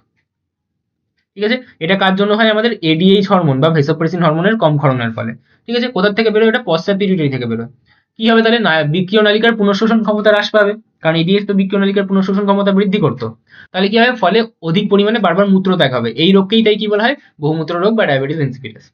ঠিক আছে, এটা কার জন্য হয়, আমাদের এডিএইচ হরমোন বা ভেসোপ্রেসিন হরমোনের কম ক্ষরণের ফলে। ঠিক আছে, কোথা থেকে বেরোয়, এটা পশ্চাৎ পিটুইটারি থেকে বেরোয়। কি হবে তাহলে, বৃক্কীয় নালিকার পুনঃশোষণ ক্ষমতা হ্রাস পাবে, কারণ এডিএইচ তো বৃক্কীয় নালিকার পুনঃশোষণ ক্ষমতা বৃদ্ধি করতো। তাহলে কি হবে, ফলে অধিক পরিমাণে বারবার মূত্র ত্যাগ হবে। এই রোগকেই তাই কি বলা হয়, বহুমূত্র রোগ বা ডায়াবেটিস ইনসিপিটাস।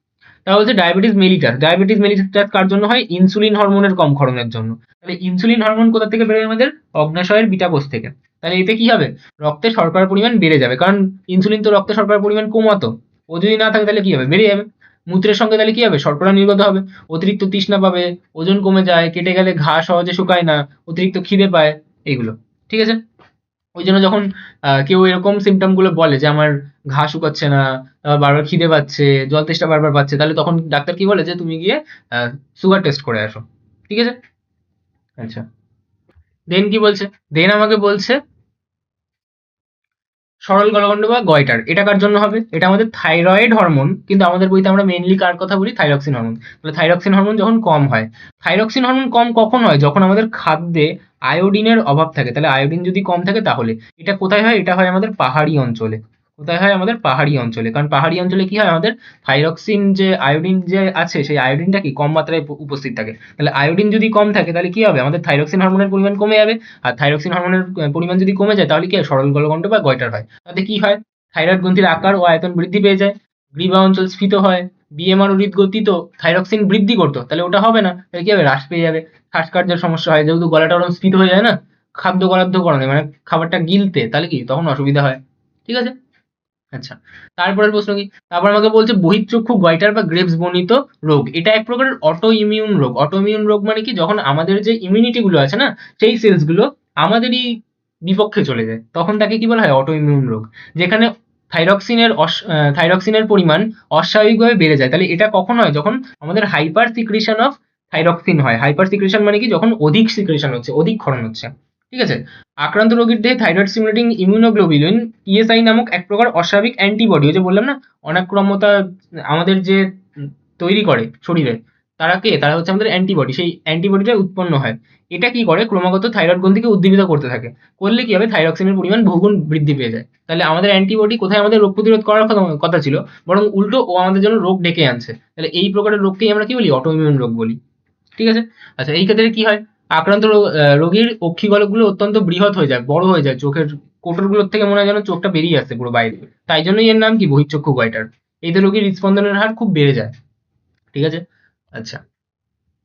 তাহলে হচ্ছে ডায়াবেটিস মেলিটাস। ডায়াবেটিস মেলিটাস কার জন্য হয়, ইনসুলিন হরমোনের কম ক্ষরণের জন্য। তাহলে ইনসুলিন হরমোন কোথা থেকে বেরোয়, আমাদের অগ্ন্যাশয়ের বিটা কোষ থেকে। তাহলে এতে কি হবে, রক্তে শর্করার পরিমাণ বেড়ে যাবে, কারণ ইনসুলিন তো রক্তে শর্করার পরিমাণ কমাতো। ও যদি না থাকে তাহলে কি হবে, বেড়ে যাবে। মূত্রের সঙ্গে তাহলে কি হবে, শর্করা নির্গত হবে। অতিরিক্ত তৃষ্ণা পাবে, ওজন কমে যায়, কেটে গেলে ঘা সহজে শুকায় না, অতিরিক্ত খিদে পায়, এইগুলো। ঠিক আছে, ওই জন্য যখন কেউ এরকম সিমটম গুলো বলে যে আমার ঘা শুকাচ্ছে না, বারবার খিদে পাচ্ছে, জল তেষ্টা বারবার পাচ্ছে, তাহলে তখন ডাক্তার কি বলে যে তুমি গিয়ে সুগার টেস্ট করে আসো। ঠিক আছে, আচ্ছা। দেন কি বলছে, দেন আমাকে বলছে সরল গলগণ্ড বা গয়টার। এটা কার জন্য হবে, এটা আমাদের থাইরয়েড হরমোন, কিন্তু আমাদের বইতে আমরা মেইনলি কার কথা বলি, থাইরক্সিন হরমোন। তাহলে থাইরক্সিন হরমোন যখন কম হয়, থাইরক্সিন হরমোন কম কখন হয়, যখন আমাদের খাদ্যে আয়োডিনের অভাব থাকে। তাহলে আয়োডিন যদি কম থাকে, তাহলে এটা কোথায় হয়, এটা হয় আমাদের পাহাড়ি অঞ্চলে। কোথায় হয়, আমাদের পাহাড়ি অঞ্চলে। কারণ পাহাড়ি অঞ্চলে কি হয়, আমাদের থাইরক্সিন যে আয়োডিন যে আছে, সেই আয়োডিনটা কি কম মাত্রায় উপস্থিত থাকে। তাহলে আয়োডিন যদি কম থাকে, তাহলে কি হবে, আমাদের থাইরক্সিন হরমোনের পরিমাণ কমে যাবে। আর থাইরক্সিন হরমোনের পরিমাণ যদি কমে যায়, তাহলে কি হয়, সরল গলগণ্ড বা গয়টার হয়। তাতে কি হয়, থাইরয়েড গ্রন্থির আকার ও আয়তন বৃদ্ধি পেয়ে যায়, গ্রীবা অঞ্চল স্ফীত হয়। বিএমআর ও হৃদগতি তো থাইরক্সিন বৃদ্ধি করতো, তাহলে ওটা হবে না, তাহলে কি হবে, হ্রাস পেয়ে যাবে। শ্বাসকার্যের সমস্যা হয়, যেহেতু গলাটা ওরকম স্ফীত হয়ে যায় না, খাদ্য গলাধ্যকরণে মানে খাবারটা গিলতে, তাহলে কি তখন অসুবিধা হয়। ঠিক আছে, আচ্ছা। তারপরের প্রশ্ন কি, তারপর আমাকে বলছে বহিঃচক্ষু গয়টার বা গ্রেভস বর্ণিত রোগ। এটা এক প্রকারের অটো ইমিউন রোগ। অটো ইমিউন রোগ মানে কি, যখন আমাদের যে ইমিউনিটি গুলো আছে না, সেই সেলস গুলো আমাদেরই বিপক্ষে চলে যায়, তখন তাকে কি বলা হয়, অটো ইমিউন রোগ। যেখানে থাইরক্সিনের পরিমাণ অস্বাভাবিকভাবে বেড়ে যায়। তাহলে এটা কখন হয়, যখন আমাদের হাইপার সিক্রিশন অফ থাইরক্সিন হয়। হাইপার সিক্রিশন মানে কি, যখন অধিক সিক্রিশন হচ্ছে, অধিক ক্ষরণ হচ্ছে। ঠিক আছে, আক্রান্ত রোগীর দেহে থাইরয়েড স্টিমুলেটিং ইমিউনোগ্লোবুলিন টিএসআই নামক এক প্রকার অস্বাভাবিক অ্যান্টিবডি, ওই যে বললাম না, অনাক্রম্যতা আমাদের যে তৈরি করে শরীরে, তারা হচ্ছে আমাদের অ্যান্টিবডি, সেই অ্যান্টিবডিটা উৎপন্ন হয়। এটা কি করে, ক্রমাগত থাইরয়েড গ্রন্থিকে উদ্দীপিত করতে থাকে। করলে কি হবে, থাইরক্সিনের পরিমাণ বহুগুণ বৃদ্ধি পেয়ে যায়। তাহলে আমাদের অ্যান্টিবডি কোথায় আমাদের রোগ প্রতিরোধ করার কথা ছিল, বরং উল্টো ও আমাদের জন্য রোগ ডেকে আনছে। তাহলে এই প্রকারের রোগকেই আমরা কি বলি, অটো ইমিউন রোগ বলি। ঠিক আছে, আচ্ছা। এই ক্ষেত্রে কি হয়, আক্রান্ত রোগীর অক্ষিগোলকগুলো অত্যন্ত বৃহৎ হয়ে যায়, বড় হয়ে যায়, চোখের কোটরগুলোর থেকে মনে হয় যেন চোখটা বেরিয়ে আসছে পুরো বাইরে। তাই জন্যই এর নাম কি, বহিঃচক্ষু গয়টার। এতে রোগীর হৃদস্পন্দনের হার খুব বেড়ে যায়। ঠিক আছে, আচ্ছা।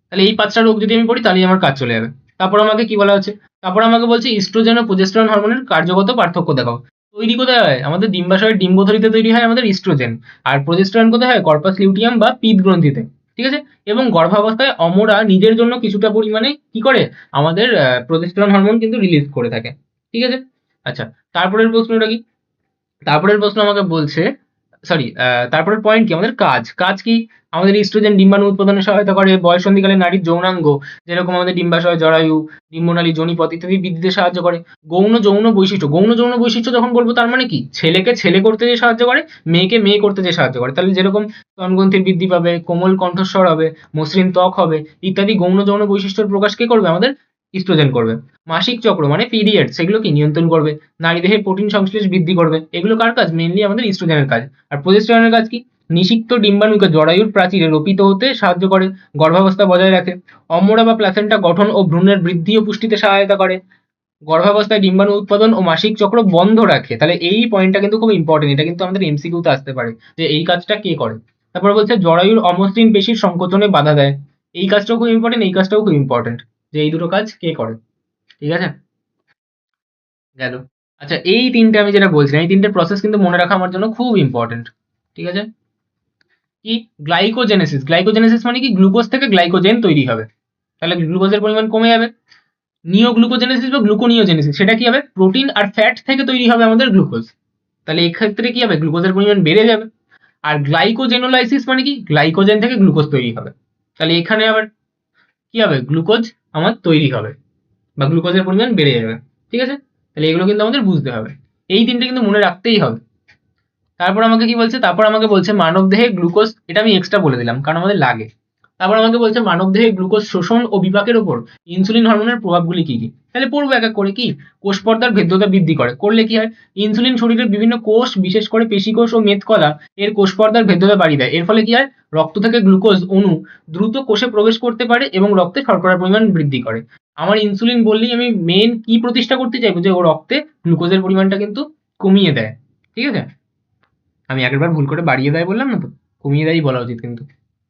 তাহলে এই 5টা রোগ যদি আমি পড়ি, তাহলেই আমার কাজ চলে যাবে। তারপর আমাকে কি বলা হচ্ছে, তারপর আমাকে বলছে ইস্ট্রোজেন ও প্রোজেস্টেরন হরমোনের কার্যগত পার্থক্য দেখাও। তৈরি কোথায় হয়, আমাদের ডিম্বাশয়ের ডিম্বথলিতে তৈরি হয় আমাদের ইস্ট্রোজেন। আর প্রোজেস্টেরন কোথায় হয়, কর্পাস লিউটিয়াম বা পিত গ্রন্থিতে। ঠিক আছে, এবং গর্ভাবস্থায় অমরা নিজের জন্য কিছুটা পরিমাণে কি করে, আমাদের প্রোজেস্টেরন হরমোন কিন্তু রিলিজ করে থাকে। ঠিক আছে, আচ্ছা। তারপরের প্রশ্নটা কি, তারপরের প্রশ্ন আমাকে বলছে, সরি, তারপরের পয়েন্ট কি, আমাদের কাজ কাজ কি, আমাদের ইস্ট্রোজেন ডিম্বাণু উৎপাদনে সহায়তা করে, বয়ঃসন্ধিকালে নারীর যৌনাঙ্গ, যেরকম আমাদের ডিম্বাশয়, জরায়ু, ডিম্বনালী, যোনিপথ ইত্যাদি বৃদ্ধিতে সাহায্য করে। গৌণ যৌন বৈশিষ্ট্য যখন বলবো, তার মানে কি, ছেলেকে ছেলে করতে যে সাহায্য করে, মেয়েকে মেয়ে করতে যে সাহায্য করে। তাহলে যেরকম স্তনগ্রন্থির বৃদ্ধি পাবে, কোমল কণ্ঠস্বর হবে, মসৃণ ত্বক হবে, ইত্যাদি গৌণ যৌন বৈশিষ্ট্যের প্রকাশ কে করবে, আমাদের ইস্ট্রোজেন করবে। মাসিক চক্র মানে পিরিয়ড, সেগুলো কি নিয়ন্ত্রণ করবে। নারী দেহে প্রোটিন সংশ্লেষ বৃদ্ধি করবে। এগুলো কার কাজ, মেইনলি আমাদের ইস্ট্রোজেনের কাজ। আর প্রোজেস্টেরনের কাজ কি, নিষিক্ত ডিম্বাণুকে জরায়ুর প্রাচীরে রোপিত হতে সাহায্য করে, গর্ভাবস্থা বজায় রাখে, অমরা বা প্ল্যাসেন্টা গঠন ও ভ্রূণের বৃদ্ধি ও পুষ্টিতে সহায়তা করে, গর্ভাবস্থায় ডিম্বাণু উৎপাদন ও মাসিক চক্র বন্ধ রাখে। তাহলে এই পয়েন্টটা কিন্তু খুব ইম্পর্টেন্ট, এটা কিন্তু আমাদের এমসিকিউতে আসতে পারে যে এই কাজটা কে করে। তারপর বলছে জরায়ুর অমসৃণ পেশির সংকোচনে বাধা দেয়। এই কাজটাও খুব ইম্পর্টেন্ট, এই কাজটাও খুব ইম্পর্টেন্ট, যে এই দুটো কাজ কে করে। ঠিক আছে, গেল। আচ্ছা, এই তিনটে আমি যেটা বলছিলাম, এই তিনটে প্রসেস কিন্তু মনে রাখা আমার জন্য খুব ইম্পর্টেন্ট। ঠিক আছে, কি, গ্লাইকোজেনেসিস। গ্লাইকোজেনেসিস মানে কি, গ্লুকোজ থেকে গ্লাইকোজেন তৈরি হবে, তাহলে গ্লুকোজের পরিমাণ কমে যাবে। নিওগ্লুকোজেনেসিস বা গ্লুকোনিওজেনেসিস, সেটা কি হবে, প্রোটিন আর ফ্যাট থেকে তৈরি হবে আমাদের গ্লুকোজ। তাহলে এক্ষেত্রে কি হবে, গ্লুকোজের পরিমাণ বেড়ে যাবে। আর গ্লাইকোজেনোলাইসিস মানে কি, গ্লাইকোজেন থেকে গ্লুকোজ তৈরি হবে। তাহলে এখানে আবার কি হবে, গ্লুকোজ আমার তৈরি হবে বা গ্লুকোজের পরিমাণ বেড়ে যাবে। ঠিক আছে, তাহলে এগুলো কিন্তু আমাদের বুঝতে হবে, এই তিনটে কিন্তু মনে রাখতেই হবে। তারপর আমাকে কি বলছে, তারপর আমাকে বলছে মানবদেহে গ্লুকোজ, এটা আমি এক্সট্রা বলে দিলাম কারণ আমাদের লাগে। তারপর আমাকে বলছে মানবদেহে গ্লুকোজ শোষণ ও বিপাকের উপর ইনসুলিন হরমোনের প্রভাবগুলি কি কি। তাহলে পড়বো এক এক করে। কি, কোষ পর্দার ভেদ্যতা বৃদ্ধি করে, করলে কি হয়, ইনসুলিন শরীরের বিভিন্ন কোষ, বিশেষ করে পেশিকোষ ও মেদকলা এর কোষ পর্দার ভেদ্যতা বাড়িয়ে দেয়। এর ফলে কি হয়, রক্ত থেকে গ্লুকোজ অণু দ্রুত কোষে প্রবেশ করতে পারে এবং রক্তে শর্করার পরিমাণ বৃদ্ধি করে। আমার ইনসুলিন বললেই আমি মেন কি প্রতিষ্ঠা করতে চাইবো, যে ও রক্তে গ্লুকোজের পরিমাণটা কিন্তু কমিয়ে দেয়। ঠিক আছে, আমি আগেরবার ভুল করে বাড়িয়ে দেয় বললাম না, তো কমিয়ে দেয়ই বলা উচিত, কিন্তু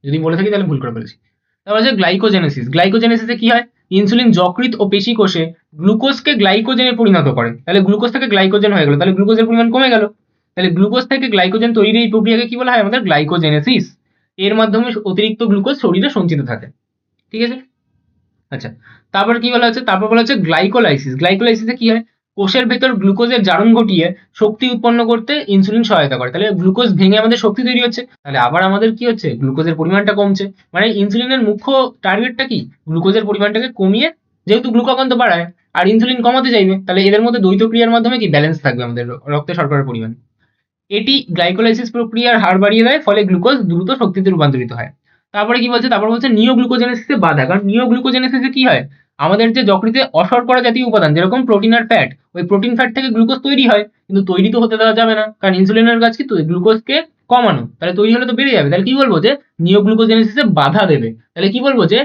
যদি বলে থাকি তাহলে ভুল করে ফেলেছি। তারপর হচ্ছে গ্লাইকোজেনেসিস। গ্লাইকোজেনেসিসে কি হয়, ইনসুলিন যকৃৎ ও পেশি কোষে গ্লুকোজকে গ্লাইকোজেনে পরিণত করে। তাহলে গ্লুকোজ থেকে গ্লাইকোজেন হয়ে গেল, তাহলে গ্লুকোজের পরিমাণ কমে গেল। তাহলে গ্লুকোজ থেকে গ্লাইকোজেন তৈরির এই প্রক্রিয়াকে কি বলা হয়, আমাদের গ্লাইকোজেনেসিস। এর মাধ্যমে অতিরিক্ত গ্লুকোজ শরীরে সঞ্চিত থাকে। ঠিক আছে, আচ্ছা। তারপর কি বলা হচ্ছে, তারপর বলা হচ্ছে গ্লাইকোলাইসিস। গ্লাইকোলাইসিসে কি হয়, কোষের ভেতর গ্লুকোজের জারণ ঘটিয়ে শক্তি উৎপন্ন করতে ইনসুলিন সহায়তা করে। তাহলে গ্লুকোজ ভেঙে আমাদের শক্তি তৈরি হচ্ছে, তাহলে আবার আমাদের কি হচ্ছে, গ্লুকোজের পরিমাণটা কমছে। মানে ইনসুলিনের মুখ্য টার্গেটটা কি, গ্লুকোজের পরিমাণটাকে কমিয়ে, যেহেতু গ্লুকাগন তো বাড়ায় আর ইনসুলিন কমাতে চাইবে, তাহলে এদের মধ্যে দ্বৈত ক্রিয়ার মাধ্যমে কি ব্যালেন্স থাকবে আমাদের রক্তে শর্করার পরিমাণ। এটি গ্লাইকোলাইসিস প্রক্রিয়ার হার বাড়িয়ে দেয়, ফলে গ্লুকোজ দ্রুত শক্তিতে রূপান্তরিত হয়। তারপরে কি বলছে, তারপর বলছে নিওগ্লুকোজেনেসিসে বাধা। কারণ নিওগ্লুকোজেনেসিসে কি হয়, আমাদের যে যকৃতে অশর্করা জাতীয় উপাদান যেরকম প্রোটিন আর ফ্যাট, ওই প্রোটিন ফ্যাট থেকে গ্লুকোজ তৈরি হয়, কিন্তু তৈরি তো হতে দেওয়া যাবে না, কারণ ইনসুলিনের কাজ কি গ্লুকোজকে কমানো। তাহলে তৈরি হলে তো বেড়ে যাবে, তাহলে কি বলবো, যে নিওগ্লুকোজেনেসিসে বাধা দেবে। তাহলে কি বলবো, যে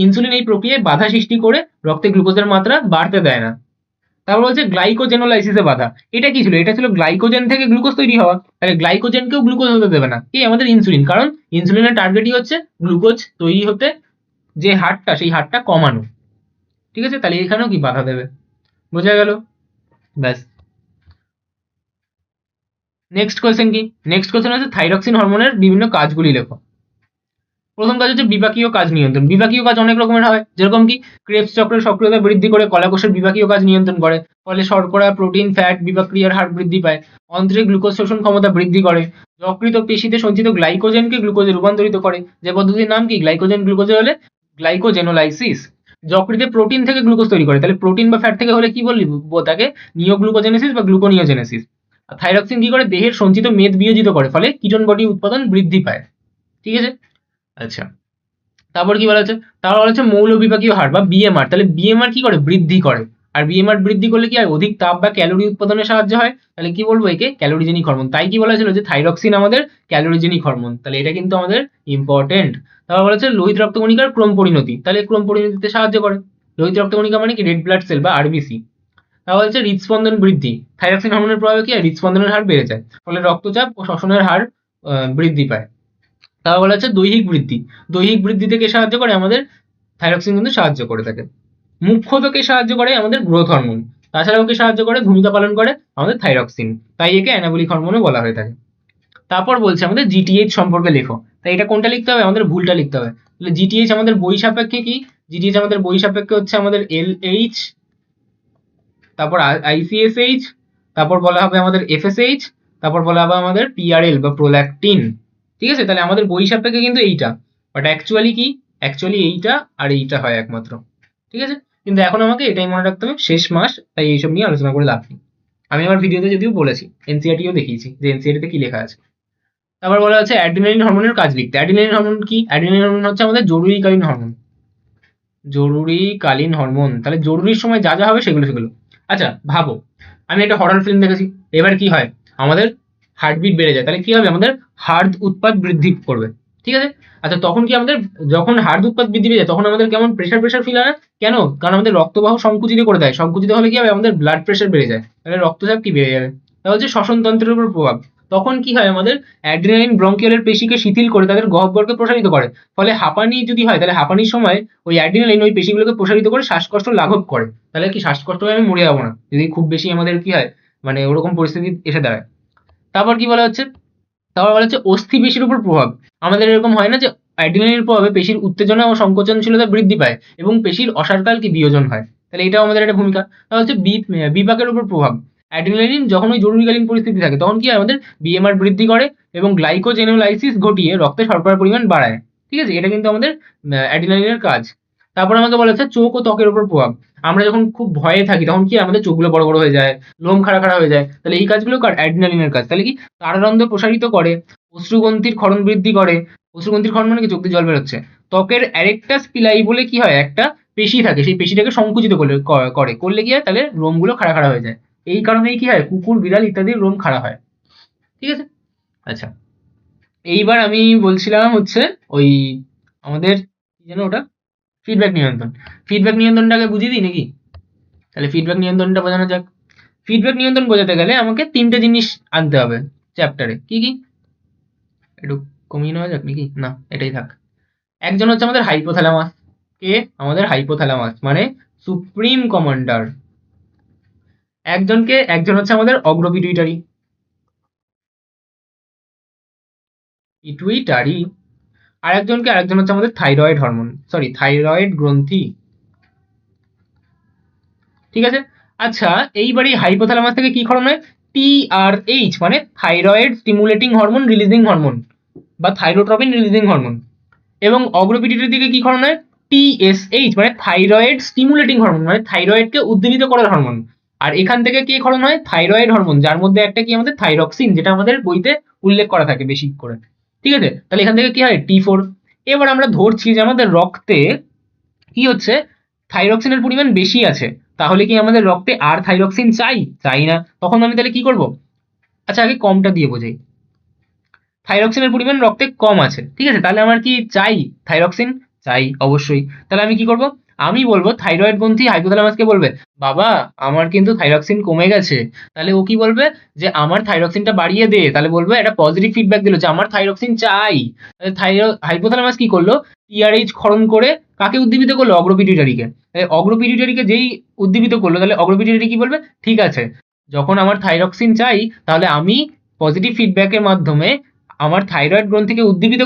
ইনসুলিন এই প্রক্রিয়ায় বাধা সৃষ্টি করে রক্তে গ্লুকোজের মাত্রা বাড়তে দেয় না। তারপর হচ্ছে গ্লাইকোজেনোলাইসিসে বাধা। এটা কি ছিল, এটা ছিল গ্লাইকোজেন থেকে গ্লুকোজ তৈরি হওয়া। তাহলে গ্লাইকোজেনকেও গ্লুকোজ হতে দেবে না কি, আমাদের ইনসুলিন। কারণ ইনসুলিনের টার্গেটই হচ্ছে গ্লুকোজ তৈরি হতে, যে হারটা, সেই হারটা কমানো। ঠিক আছে, তাহলে এখানেও কি বাধা দেবে, বোঝা গেল। ব্যাস। নেক্সট কোয়েশ্চেন কি, নেক্সট কোয়েশ্চেন হচ্ছে থাইরক্সিন হরমোনের বিভিন্ন কাজগুলি লেখো। প্রথম কাজ হচ্ছে বিপাকীয় কাজ নিয়ন্ত্রণ। বিপাকীয় কাজ অনেক রকমের হয়, যেরকম কি ক্রেবস চক্রের সক্রিয়তা বৃদ্ধি করে কলাকোষের বিপাকীয় কাজ নিয়ন্ত্রণ করে, ফলে শর্করা, প্রোটিন, ফ্যাট বিপাক ক্রিয়ার হার বৃদ্ধি পায়। অন্ত্রে গ্লুকোজ শোষণ ক্ষমতা বৃদ্ধি করে। যকৃত ও পেশিতে সঞ্চিত গ্লাইকোজেনকে গ্লুকোজে রূপান্তরিত করে, যে পদ্ধতির নাম কি, গ্লাইকোজেন গ্লুকোজে হলে গ্লাইকোজেনোলাইসিস। যকৃতে প্রোটিন থেকে গ্লুকোজ তৈরি করে, তাহলে প্রোটিন বা ফ্যাট থেকে হলে কি বলবো, তাকে নিওগ্লুকোজেনেসিস বা গ্লুকোনিওজেনেসিস। আর থাইরক্সিন কি করে, দেহের সঞ্চিত মেদ বিয়োজিত করে, ফলে কিটোন বডি উৎপাদন বৃদ্ধি পায়। ঠিক আছে, আচ্ছা। তারপর কি বলা হচ্ছে, তারপর বলা হচ্ছে মৌল বিপাকীয় হার বা বিএমআর। তাহলে বিএমআর কি করে, বৃদ্ধি করে। আর বিএমআর বৃদ্ধি করলে কি হয়, অধিক তাপ বা ক্যালোরি উৎপাদনে সাহায্য হয়। তাহলে কি বলবো, একে ক্যালোরিজেনিক হরমোন। তাই কি বলা হয়েছিল, যে থাইরক্সিন আমাদের ক্যালোরিজেনিক হরমোন। তাহলে এটা কিন্তু আমাদের ইম্পর্টেন্ট। তারপর বলা হচ্ছে লোহিত রক্তকণিকার ক্রম পরিণতি। তাহলে ক্রম পরিণতিতে সাহায্য করে। লোহিত রক্তকণিকা মানে কি, রেড ব্লাড সেল বা আরবিসি। তারপর হচ্ছে হৃদস্পন্দন বৃদ্ধি। থাইরক্সিন হরমোনের প্রভাবে কি হয়, হৃদস্পন্দনের হার বেড়ে যায়, ফলে রক্তচাপ ও শ্বসনের হার বৃদ্ধি পায়। তারপর বলা হচ্ছে দৈহিক বৃদ্ধি। দৈহিক বৃদ্ধিতে কে সাহায্য করে, আমাদের থাইরক্সিন কিন্তু সাহায্য করে থাকে। মুখ্যত কে সাহায্য করে, আমাদের গ্রোথ হরমোন। তাছাড়াও কে সাহায্য করে, ভূমিকা পালন করে আমাদের থাইরক্সিন। তাই একে অ্যানাবলিক হরমোনও বলা হয়ে থাকে। তারপর বলছে আমাদের জিটিএইচ সম্পর্কে লেখো। তাই এটা কোনটা লিখতে হবে, আমাদের ভুলটা লিখতে হবে। তাহলে জিটিএইচ আমাদের বই সাপেক্ষে কি, জিটিএইচ আমাদের বই সাপেক্ষে হচ্ছে আমাদের এলএইচ, তারপর আইসিএসএইচ, তারপর বলা হবে আমাদের এফএসএইচ, তারপর বলা হবে আমাদের পিআরএল বা প্রোল্যাকটিন। ঠিক আছে, তাহলে আমাদের বই সাপেক্ষে কিন্তু এইটা, বাট অ্যাকচুয়ালি কি, অ্যাকচুয়ালি এইটা আর এইটা হয় একমাত্র। ঠিক আছে, কিন্তু এখন আমাকে এটাই মনে রাখতে হবে, শেষ মাস, তাই এইসব নিয়ে আলোচনা করে লাভ নেই। আমি আমার ভিডিওতে যদিও বলেছি, এনসিআরটিও দেখিয়েছি যে এনসিআরটিতে কি লেখা আছে। তারপর বলা হচ্ছে অ্যাড্রিনালিন হরমোনের কাজ লিখতে। অ্যাড্রিনালিন হরমোন কি, অ্যাড্রিনালিন হরমোন হচ্ছে আমাদের জরুরিকালীন হরমোন। জরুরিকালীন হরমোন, তাহলে জরুরির সময় যা যা হবে সেগুলো সেগুলো। আচ্ছা ভাবো, আমি একটা হরর ফিল্ম দেখেছি, এবার কি হয়, আমাদের হার্টবিট বেড়ে যায়, তাহলে কি হবে, আমাদের হার্ট উৎপাদ বৃদ্ধি করবে। ঠিক আছে, আচ্ছা তখন কি আমাদের, যখন হার্ট উৎপাদ বৃদ্ধি পেয়ে যায় তখন আমাদের কেমন প্রেশার প্রেশার ফিল হয় না? কেন, কারণ আমাদের রক্তবাহ সংকুচিত করে দেয়। সংকুচিত হলে কি হবে, আমাদের ব্লাড প্রেশার বেড়ে যায়, তাহলে রক্তচাপ কি বেড়ে যাবে। তাহলে হচ্ছে শ্বসনতন্ত্রের উপর প্রভাব। তখন কি হয়, আমাদের অ্যাড্রিনালিন ব্রঙ্কিওলের পেশিকে শিথিল করে তাদের গহ্বরকে প্রসারিত করে। ফলে হাঁপানি যদি হয়, তাহলে হাঁপানির সময় ওই অ্যাড্রিনালিন ওই পেশিগুলোকে প্রসারিত করে শ্বাসকষ্ট লাঘব করে। তাহলে কি শ্বাসকষ্ট হয়ে আমি মরে যাবো না, যদি খুব বেশি আমাদের কি হয়, মানে ওরকম পরিস্থিতি এসে দাঁড়ায়। তারপর কি বলা হচ্ছে, তারপর বলা হচ্ছে অস্থি পেশির উপর প্রভাব। আমাদের এরকম হয় না যে অ্যাড্রিনালিনের প্রভাবে পেশির উত্তেজনা ও সংকোচনশীলতা বৃদ্ধি পায় এবং পেশির অসারকাল কি বিয়োজন হয়। তাহলে এটাও আমাদের একটা ভূমিকা। তাহলে হচ্ছে বিপাকের উপর প্রভাব। অ্যাড্রিনালিন যখন ওই জরুরিকালীন পরিস্থিতি থাকে তখন কি হয়, আমাদের বিএমআর বৃদ্ধি করে এবং গ্লাইকোজেনোলাইসিস ঘটিয়ে রক্তে শর্করার পরিমাণ বাড়ায়। ঠিক আছে, এটা কিন্তু আমাদের অ্যাড্রিনালিনের কাজ। তারপর আমাকে বলা হচ্ছে চোখ ও ত্বকের উপর প্রভাব। আমরা যখন খুব ভয়ে থাকি তখন কি আমাদের চোখগুলো বড় বড় হয়ে যায়, লোম খাড়া খাড়া হয়ে যায়, তাহলে এই কাজগুলো কার? অ্যাড্রিনালিনের কাজ। তাহলে কি তারারন্ধ্র প্রসারিত করে, অশ্রুগ্রন্থির ক্ষরণ বৃদ্ধি করে। অশ্রুগ্রন্থির ক্ষরণ মানে কি? চোখ দিয়ে জল বেরোচ্ছে। ত্বকের অ্যারেক্টাস পিলাই বলে কি হয়, একটা পেশি থাকে, সেই পেশিটাকে সংকুচিত করলে কি হয়, তাহলে লোমগুলো খাড়া খাড়া হয়ে যায়। এই কারণেই কি হয়, কুকুর বিড়াল ইত্যাদির লোম খাড়া হয়। ঠিক আছে, আচ্ছা এইবার আমি বলছিলাম হচ্ছে ওই আমাদের কি যেন ওটা, ফিডব্যাক নিয়ন্ত্রণ। ফিডব্যাক নিয়ন্ত্রণটাকে বুঝিয়ে দিই নাকি? তাহলে ফিডব্যাক নিয়ন্ত্রণটা বোঝানো যাক। ফিডব্যাক নিয়ন্ত্রণ বোঝাতে গেলে আমাকে তিনটে জিনিস আনতে হবে চ্যাপ্টারে। কি কি? একটু কমিয়ে নেওয়া যাক নাকি? না, এটাই থাক। একজন হচ্ছে আমাদের হাইপোথ্যালামাস। কে? আমাদের হাইপোথ্যালামাস মানে সুপ্রিম কমান্ডার। একজন হচ্ছে আমাদের অগ্রপিটুইটারি। পিটুইটারি। আরেকজন হচ্ছে আমাদের থাইরয়েড হরমোন, সরি থাইরয়েড গ্রন্থি। ঠিক আছে, আচ্ছা এইবার এই হাইপোথ্যালামাস থেকে কি ক্ষরণ হয়? টিআরএইচ মানে thyroid stimulating hormone releasing hormone বা থাইরোট্রপিন রিলিজিং হরমোন। এবং অগ্রপিটুইটারি দিকে কি ক্ষরণ হয়? টিএসএইচ মানে থাইরয়েড স্টিমুলেটিং হরমোন মানে থাইরয়েডকে উদ্দীপিত করার হরমোন। আর এখান থেকে কি ক্ষরণ হয়? থাইরয়েড হরমোন, যার মধ্যে একটা কি আমাদের থাইরক্সিন, যেটা আমাদের বইতে উল্লেখ করা থাকে বেশি করে। ঠিক আছে, তাহলে এখান থেকে কি হয়? টি4। এবার আমরা ধরছি যে আমাদের রক্তে কি হচ্ছে, থাইরক্সিনের পরিমাণ বেশি আছে, তাহলে কি আমাদের রক্তে আর থাইরক্সিন চাই না, তখন আমি তাহলে কি করব? আচ্ছা আগে কমটা দিয়ে বোঝাই। থাইরক্সিনের পরিমাণ রক্তে কম আছে, ঠিক আছে, তাহলে আমার কি চাই? থাইরক্সিন চাই অবশ্যই। তাহলে আমি কি করব? আমি বলবো থাইরয়েড গ্রন্থি হাইপোথ্যালামাসকে বলবে, বাবা আমার কিন্তু থাইরক্সিন কমে গেছে। তাহলে ও কি বলবে? যে আমার থাইরক্সিনটা বাড়িয়ে দে। তাহলে বলবে একটা পজিটিভ ফিডব্যাক দিল যে আমার থাইরক্সিন চাই। তাহলে হাইপোথ্যালামাস কি করলো? টিআরএইচ ক্ষরণ করে কাকে উদ্দীপিত করলো? অগ্রপিটুইটারিকে। অগ্রপিটুইটারিকে যেই উদ্দীপিত করলো, তাহলে অগ্রপিটুইটারি কি বলবে? ঠিক আছে, যখন আমার থাইরক্সিন চাই, তাহলে আমি পজিটিভ ফিডব্যাকের মাধ্যমে আমার থাইরয়েড গ্রন্থিকে উদ্দীপিত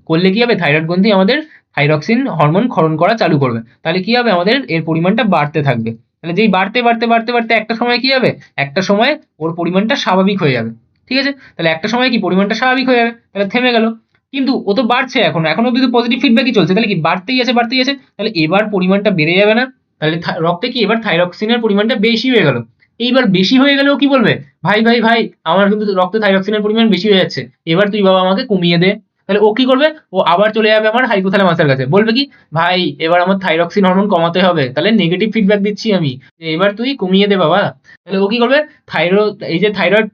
করলে কি হবে? থাইরয়েড গ্রন্থি আমাদের থাইরক্সিন হরমোন ক্ষরণ করা চালু করবে। তাহলে কি হবে? আমাদের এর পরিমাণটা বাড়তে থাকবে। তাহলে যেই বাড়তে বাড়তে বাড়তে বাড়তে একটা সময় কি হবে? একটা সময় ওর পরিমাণটা স্বাভাবিক হয়ে যাবে। ঠিক আছে, তাহলে একটা সময় কি পরিমাণটা স্বাভাবিক হয়ে যাবে, তাহলে থেমে গেল। কিন্তু ও তো বাড়ছে, এখনো অব্দি তো পজিটিভ ফিডব্যাকই চলছে, তাহলে কি বাড়তেই আছে। তাহলে এবার পরিমাণটা বেড়ে যাবে না? তাহলে রক্তে কি এবার থাইরক্সিনের পরিমাণটা বেশি হয়ে গেল। এইবার বেশি হয়ে গেলেও কি বলবে? ভাই ভাই ভাই, আমার কিন্তু রক্তে থাইরক্সিনের পরিমাণ বেশি হয়ে যাচ্ছে, এবার তুই বাবা আমাকে কমিয়ে দে। তাহলে ও কি করবে? ও আবার চলে যাবে আমার হাইপোথ্যালামাসের কাছে, বলবে কি, ভাই এবার আমার থাইরক্সিন হরমোন কমাতে হবে। তাহলে নেগেটিভ ফিডব্যাক দিচ্ছি আমি যে এবার তুই কমিয়ে দে বাবা। তাহলে ও কি করবে? এই যে থাইরয়েড,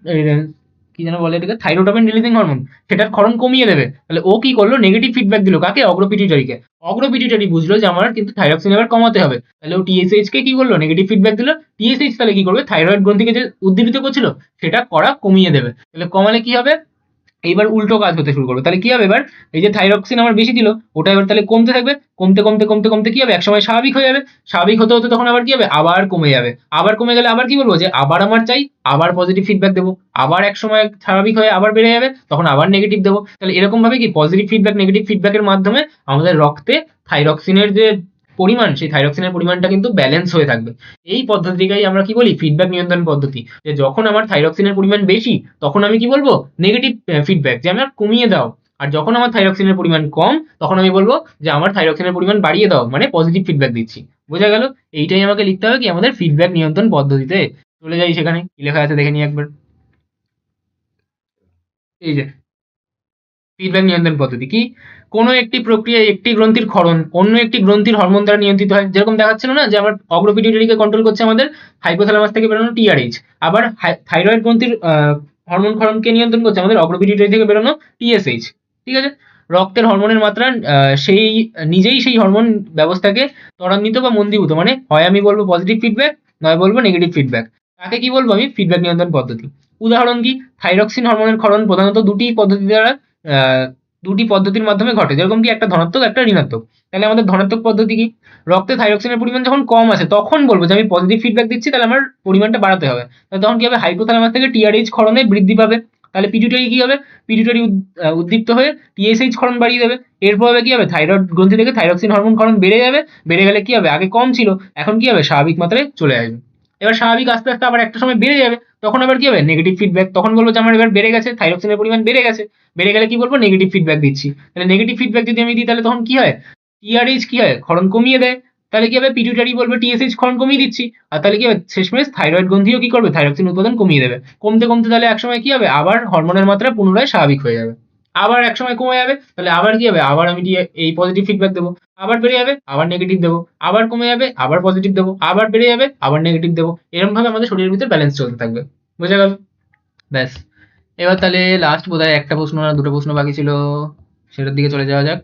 কি যেন বলে এটাকে, থাইরোটপিন রিলিজিং হরমোন, সেটার ক্ষরণ কমিয়ে দেবে। তাহলে ও কি করলো? নেগেটিভ ফিডব্যাক দিল কাকে? অগ্রপিটুইটারিকে। অগ্রপিটুইটারি বুঝলো যে আমার কিন্তু থাইরক্সিন এবার কমাতে হবে, তাহলে ও টিএসএইচ কে কি করলো? নেগেটিভ ফিডব্যাক দিল। টিএসএইচ তাহলে কি করবে? থাইরয়েড গ্রন্থিকে যে উদ্দীপিত করছিল সেটা করা কমিয়ে দেবে। তাহলে কমালে কি হবে? এইবার উল্টো কাজ হতে শুরু করবে। তাহলে কি হবে? এবার এই যে থাইরক্সিন আমার বেশি ছিল, ওটা এবার তাহলে কমতে থাকবে। কমতে কমতে কমতে কমতে কি হবে? একসময় স্বাভাবিক হয়ে যাবে। স্বাভাবিক হতে হতে তখন আবার কি হবে? আবার কমে যাবে। আবার কমে গেলে আবার কি বলবো? যে আবার আমার চাই, আবার পজিটিভ ফিডব্যাক দেবো। আবার এক সময় স্বাভাবিক হয়ে আবার বেড়ে যাবে, তখন আবার নেগেটিভ দেবো। তাহলে এরকম ভাবে কি পজিটিভ ফিডব্যাক নেগেটিভ ফিডব্যাকের মাধ্যমে আমাদের রক্তে থাইরক্সিনের যে পরিমাণ, সেই থাইরক্সিনের পরিমাণটা কিন্তু ব্যালেন্স হয়ে থাকবে। এই পদ্ধতিটাই আমরা কি বলি? ফিডব্যাক নিয়ন্ত্রণ পদ্ধতি। যে যখন আমার থাইরক্সিনের পরিমাণ বেশি, তখন আমি কি বলবো? নেগেটিভ ফিডব্যাক, যে আমার কমিয়ে দাও। আর যখন আমার থাইরক্সিনের পরিমাণ কম, তখন আমি বলবো যে আমার থাইরক্সিনের পরিমাণ বাড়িয়ে দাও, মানে পজিটিভ ফিডব্যাক দিচ্ছি। বোঝা গেল? এইটাই আমাকে লিখতে হবে কি আমাদের ফিডব্যাক নিয়ন্ত্রণ পদ্ধতিতে। চলে যাই সেখানে, কি লেখা আছে দেখে নিই একবার। এই যে ফিডব্যাক নিয়ন্ত্রণ পদ্ধতি কি? কোনো একটি প্রক্রিয়ায় একটি গ্রন্থির ক্ষরণ অন্য একটি গ্রন্থির হরমোন দ্বারা নিয়ন্ত্রিত হয়। যেরকম দেখাচ্ছিল না যে আমার অগ্রপিটুইটারিকে কন্ট্রোল করছে আমাদের হাইপোথ্যালামাস থেকে বেরোনো টিআরএইচ, আবার থাইরয়েড গ্রন্থির হরমোন ক্ষরণকে নিয়ন্ত্রণ করছে আমাদের অগ্রপিটুইটারি থেকে বেরোনো টিএসএইচ। ঠিক আছে, রক্তের হরমোনের মাত্রা নিজেই সেই হরমোন ব্যবস্থাকে ত্বরান্বিত বা মন্দীভূত, মানে হয় আমি বলবো পজিটিভ ফিডব্যাক, নয় বলবো নেগেটিভ ফিডব্যাক। তাকে কি বলবো আমি? ফিডব্যাক নিয়ন্ত্রণ পদ্ধতি। উদাহরণ কি? থাইরক্সিন হরমোনের ক্ষরণ প্রধানত দুটি পদ্ধতির মাধ্যমে ঘটে। যেরকম কি একটা ধনাত্মক একটা ঋণাত্মক। তাহলে আমাদের ধনাত্মক পদ্ধতি কি? রক্তে থাইরক্সিনের পরিমাণ যখন কম আছে তখন বলবো যে আমি পজিটিভ ফিডব্যাক দিচ্ছি, তাহলে আমার পরিমাণটা বাড়াতে হবে। তাহলে তখন কি হবে? হাইপোথ্যালামাস থেকে টিআরএইচ ক্ষরণে বৃদ্ধি পাবে। তাহলে পিটুইটারি কি হবে? পিটুইটারি উদ্দীপ্ত হয়ে টিএসএইচ ক্ষরণ বাড়িয়ে দেবে। এরপর হবে কি হবে? থাইরয়েড গ্রন্থি থেকে থাইরক্সিন হরমোন ক্ষরণ বেড়ে যাবে। বেড়ে গেলে কি হবে? আগে কম ছিল, এখন কি হবে? স্বাভাবিক মাত্রায় চলে আসবে। এবার স্বাভাবিক আস্তে আস্তে আবার একটা সময় বেড়ে যাবে, তখন আবার কি হবে নেগেটিভ ফিডব্যাক, তখন বলবো যে আমার এবার বেড়ে গেছে, থাইরক্সিনের পরিমাণ বেড়ে গেছে, বেড়ে গেলে কি বলবো নেগেটিভ ফিডব্যাক দিচ্ছি। তাহলে নেগেটিভ ফিডব্যাক যদি আমি দিই তাহলে তখন কি হয়, টিআরএইচ কি হয় ক্ষরণ কমিয়ে দেয়, তাহলে কি হবে পিটুইটারি বলবে টিএসএইচ ক্ষরণ কমিয়ে দিচ্ছি, আর তাহলে কি হবে শেষমেশ থাইরয়েড গ্রন্থিও কি করবে থাইরক্সিন উৎপাদন কমিয়ে দেবে, কমতে কমতে তাহলে একসময় কি হবে আবার হরমোনের মাত্রা পুনরায় স্বাভাবিক হয়ে যাবে, আবার একসময় কমে যাবে, তাহলে আবার কি হবে আবার আমি এই পজিটিভ ফিডব্যাক দেবো, আবার বেড়ে যাবে আবার নেগেটিভ দেবো, আবার কমে যাবে আবার পজিটিভ দেবো, আবার বেড়ে যাবে আবার নেগেটিভ দেবো, এরকম ভাবে আমাদের শরীরের ভিতরে ব্যালেন্স চলতে থাকবে। বুঝা গেল? ব্যাস, এবার তাহলে লাস্ট বোধহয় একটা প্রশ্ন না দুটো প্রশ্ন বাকি ছিল, সেটার দিকে চলে যাওয়া যাক,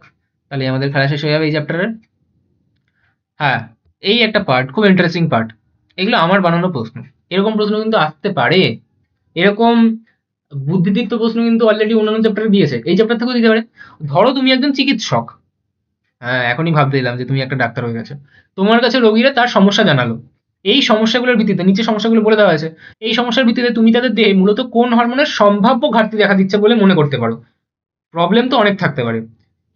তাহলে আমাদের খেলা শেষ হয়ে যাবে এই চ্যাপ্টারের। হ্যাঁ, এই একটা পার্ট খুব ইন্টারেস্টিং পার্ট, এগুলো আমার বানানো প্রশ্ন, এরকম প্রশ্ন কিন্তু আসতে পারে, এরকম বুদ্ধিদীপ্ত প্রশ্ন কিন্তু অলরেডি অন্যান্য চ্যাপ্টারে দিয়েছে, এই চ্যাপ্টার থেকেও দিতে পারে। ধরো তুমি একজন চিকিৎসক, হ্যাঁ এখনই ভাবতে দিলাম যে তুমি একটা ডাক্তার হয়ে গেছে, তোমার কাছে রোগীরা তার সমস্যা জানালো, এই সমস্যাগুলোর ভিত্তিতে নিচে সমস্যাগুলো বলে দেওয়া আছে, এই সমস্যার ভিত্তিতে তুমি তাদের দেহে মূলত কোন হরমোনের সম্ভাব্য ঘাটতি দেখা দিচ্ছে বলে মনে করতে পারো। প্রবলেম তো অনেক থাকতে পারে,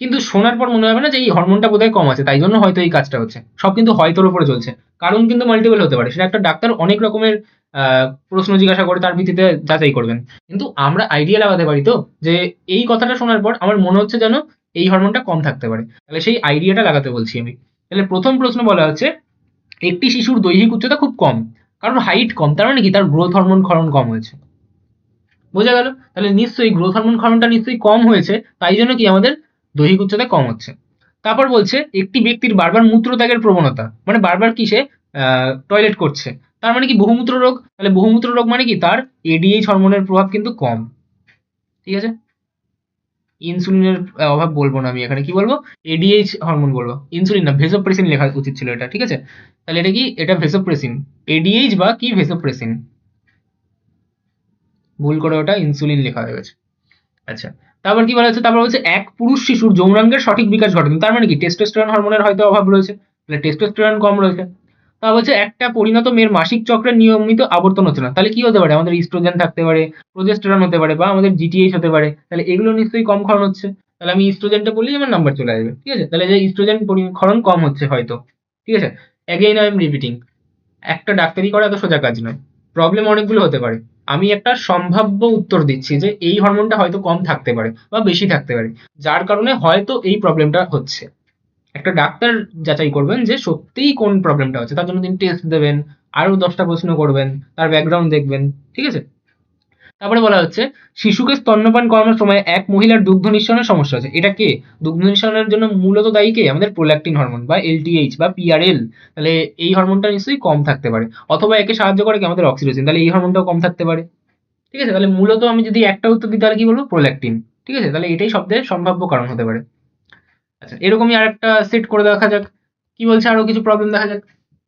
কিন্তু শোনার পর মনে হবে না যে এই হরমোনটা বোধহয় কম আছে তাই জন্য হয়তো এই কাজটা হচ্ছে, সব কিন্তু হয়তোর উপরে চলছে, কারণ কিন্তু মাল্টিপল হতে পারে, সেটা একটা ডাক্তার অনেক রকমের প্রশ্ন জিজ্ঞাসা করে তার ভিত্তিতে যাচাই করবেন, কিন্তু আমরা আইডিয়া লাগাতে পারি তো যে এই কথাটা শোনার পর আমার মনে হচ্ছে যেন এই হরমোনটা কম থাকতে পারে, তাহলে সেই আইডিয়াটা লাগাতে বলছি আমি। তাহলে প্রথম প্রশ্ন বলা হচ্ছে একটি শিশুর দৈহিক উচ্চতা খুব কম, কারণ হাইট কম, তার মানে কি তার গ্রোথ হরমোন ক্ষরণ কম হয়েছে, বোঝা গেল? তাহলে নিশ্চয়ই গ্রোথ হরমোন ক্ষরণটা নিশ্চয়ই কম হয়েছে, তাই জন্য কি আমাদের দৈহিক উচ্চতা কম হচ্ছে। তারপর বলছে একটি ব্যক্তির বারবার মূত্রত্যাগের প্রবণতা, মানে বারবার কি সে টয়লেট করছে, তার মানে কি বহুমূত্র রোগ, তাহলে বহুমূত্র রোগ মানে কি তার এডিএইচ হরমোনের প্রভাব কিন্তু কম, ঠিক আছে? ইনসুলিনের অভাব বলবো না আমি এখানে, কি বলবো এডিএইচ হরমোন বলবো, ইনসুলিন না, ভেসোপ্রেসিন লেখা উচিত ছিল এটা, ঠিক আছে? তাহলে এটা কি, এটা ভেসোপ্রেসিন, এডিএইচ বা কি ভেসোপ্রেসিন, ভুল করে ওটা ইনসুলিন লেখা হয়ে গেছে। আচ্ছা, তারপর কি বলা হচ্ছে, তারপর হচ্ছে এক পুরুষ শিশুর যৌনাঙ্গের সঠিক বিকাশ ঘটেনি, তার মানে কি টেস্টোস্টেরন হরমোনের হয়তো অভাব রয়েছে, তাহলে টেস্টোস্টেরন কম রয়েছে। তারপর হচ্ছে একটা পরিণত মেয়ের মাসিক চক্রের নিয়মিত আবর্তন হচ্ছে না, তাহলে কি হতে পারে আমাদের ইস্ট্রোজেন থাকতে পারে, প্রোজেস্টেরন হতে পারে, বা আমাদের জিটিএইচ হতে পারে, তাহলে এগুলো নিশ্চয়ই কম ক্ষরণ হচ্ছে, তাহলে আমি ইস্ট্রোজেনটা বললেই আমার নাম্বার চলে আসবে, ঠিক আছে? তাহলে যে ইস্ট্রোজেন ক্ষরণ কম হচ্ছে হয়তো, ঠিক আছে? অ্যাগেইন আই এম রিপিটিং, একটা ডাক্তারি করা এত সোজা কাজ নয়, প্রবলেম অনেকগুলো হতে পারে, আমি একটা সম্ভাব্য উত্তর দিচ্ছি যে এই হরমোনটা হয়তো কম থাকতে পারে বা বেশি থাকতে পারে, যার কারণে হয়তো এই প্রবলেমটা হচ্ছে। একটা ডাক্তার যাচাই করবেন যে সত্যিই কোন প্রবলেমটা হচ্ছে, তার জন্য তিনি টেস্ট দেবেন, আরো 10টা প্রশ্ন করবেন, তার ব্যাকগ্রাউন্ড দেখবেন, ঠিক আছে? তারপরে বলা হচ্ছে শিশুকে স্তন্যপান করানোর সময় এক মহিলার দুগ্ধ নিঃসরণের সমস্যা আছে, এটা কে দুগ্ধ নিঃসরণের জন্য মূলত দায়ী কে, আমাদের প্রোল্যাকটিন হরমোন বা এলটিএইচ বা পিআরএল, তাহলে এই হরমোনটা নিশ্চয়ই কম থাকতে পারে, অথবা একে সাহায্য করে কি আমাদের অক্সিটোসিন, তাহলে এই হরমোনটাও কম থাকতে পারে, ঠিক আছে? তাহলে মূলত আমি যদি একটা উত্তর দিই তাহলে কি বলবো প্রোল্যাকটিন, ঠিক আছে? তাহলে এটাই সবথেকে সম্ভাব্য কারণ হতে পারে। আচ্ছা, এরকমই আরেকটা সেট করে দেখা যাক, কি বলছে আরো কিছু প্রবলেম দেখা যাক,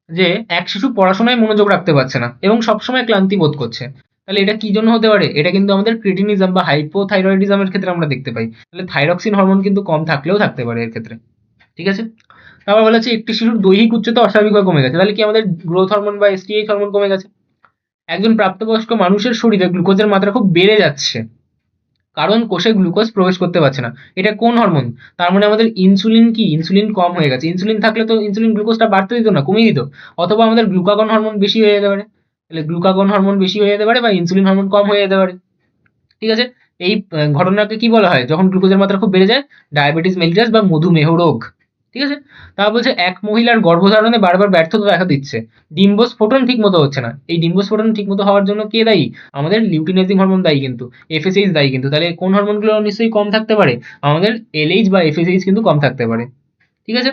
যে এক শিশু পড়াশোনায় মনোযোগ রাখতে পারছে না এবং সবসময় ক্লান্তি বোধ করছে, তাহলে এটা কি জন্য হতে পারে, এটা কিন্তু আমাদের ক্রিটিনিজম বা হাইপোথাইরয়েডিজমের ক্ষেত্রে আমরা দেখতে পাই, তাহলে থাইরক্সিন হরমোন কিন্তু কম থাকলেও থাকতে পারে এর ক্ষেত্রে, ঠিক আছে? তারপর বলা হচ্ছে একটি শিশুর দৈহিক উচ্চতা অস্বাভাবিকভাবে কমে গেছে, তাহলে কি আমাদের গ্রোথ হরমোন বা এসটিএইচ হরমোন কমে গেছে। একজন প্রাপ্তবয়স্ক মানুষের শরীরে গ্লুকোজের মাত্রা খুব বেড়ে যাচ্ছে, কারণ কোষে গ্লুকোজ প্রবেশ করতে পারছে না, এটা কোন হরমোন, তার মানে আমাদের ইনসুলিন কি, ইনসুলিন কম হয়ে গেছে, ইনসুলিন থাকলে তো ইনসুলিন গ্লুকোজটা বাড়তে দিত না, কমিয়ে দিত, অথবা আমাদের গ্লুকাগন হরমোন বেশি হয়ে যেতে পারে, তাহলে গ্লুকাগন হরমোন বেশি হয়ে যেতে পারে বা ইনসুলিন হরমোন কম হয়ে যেতে পারে, ঠিক আছে? এই ঘটনাকে কি বলা হয় যখন গ্লুকোজের মাত্রা খুব বেড়ে যায়, ডায়াবেটিস মেলিটাস বা মধুমেহ রোগ, ঠিক আছে? তারপর বলছে এক মহিলার গর্ভধারণে বারবার ব্যর্থতা দেখা দিচ্ছে, ডিম্বস্ফোটন ঠিক মতো হচ্ছে না, এই ডিম্বস্ফোটন ঠিক মতো হওয়ার জন্য কে দায়ী, আমাদের লিউটিনাইজিং হরমোন দায়ী, কিন্তু এফএসএইচ দায়ী কিন্তু, তাহলে কোন হরমোনগুলো নিশ্চয়ই কম থাকতে পারে, আমাদের এলএইচ বা এফএসএইচ কিন্তু কম থাকতে পারে, ঠিক আছে?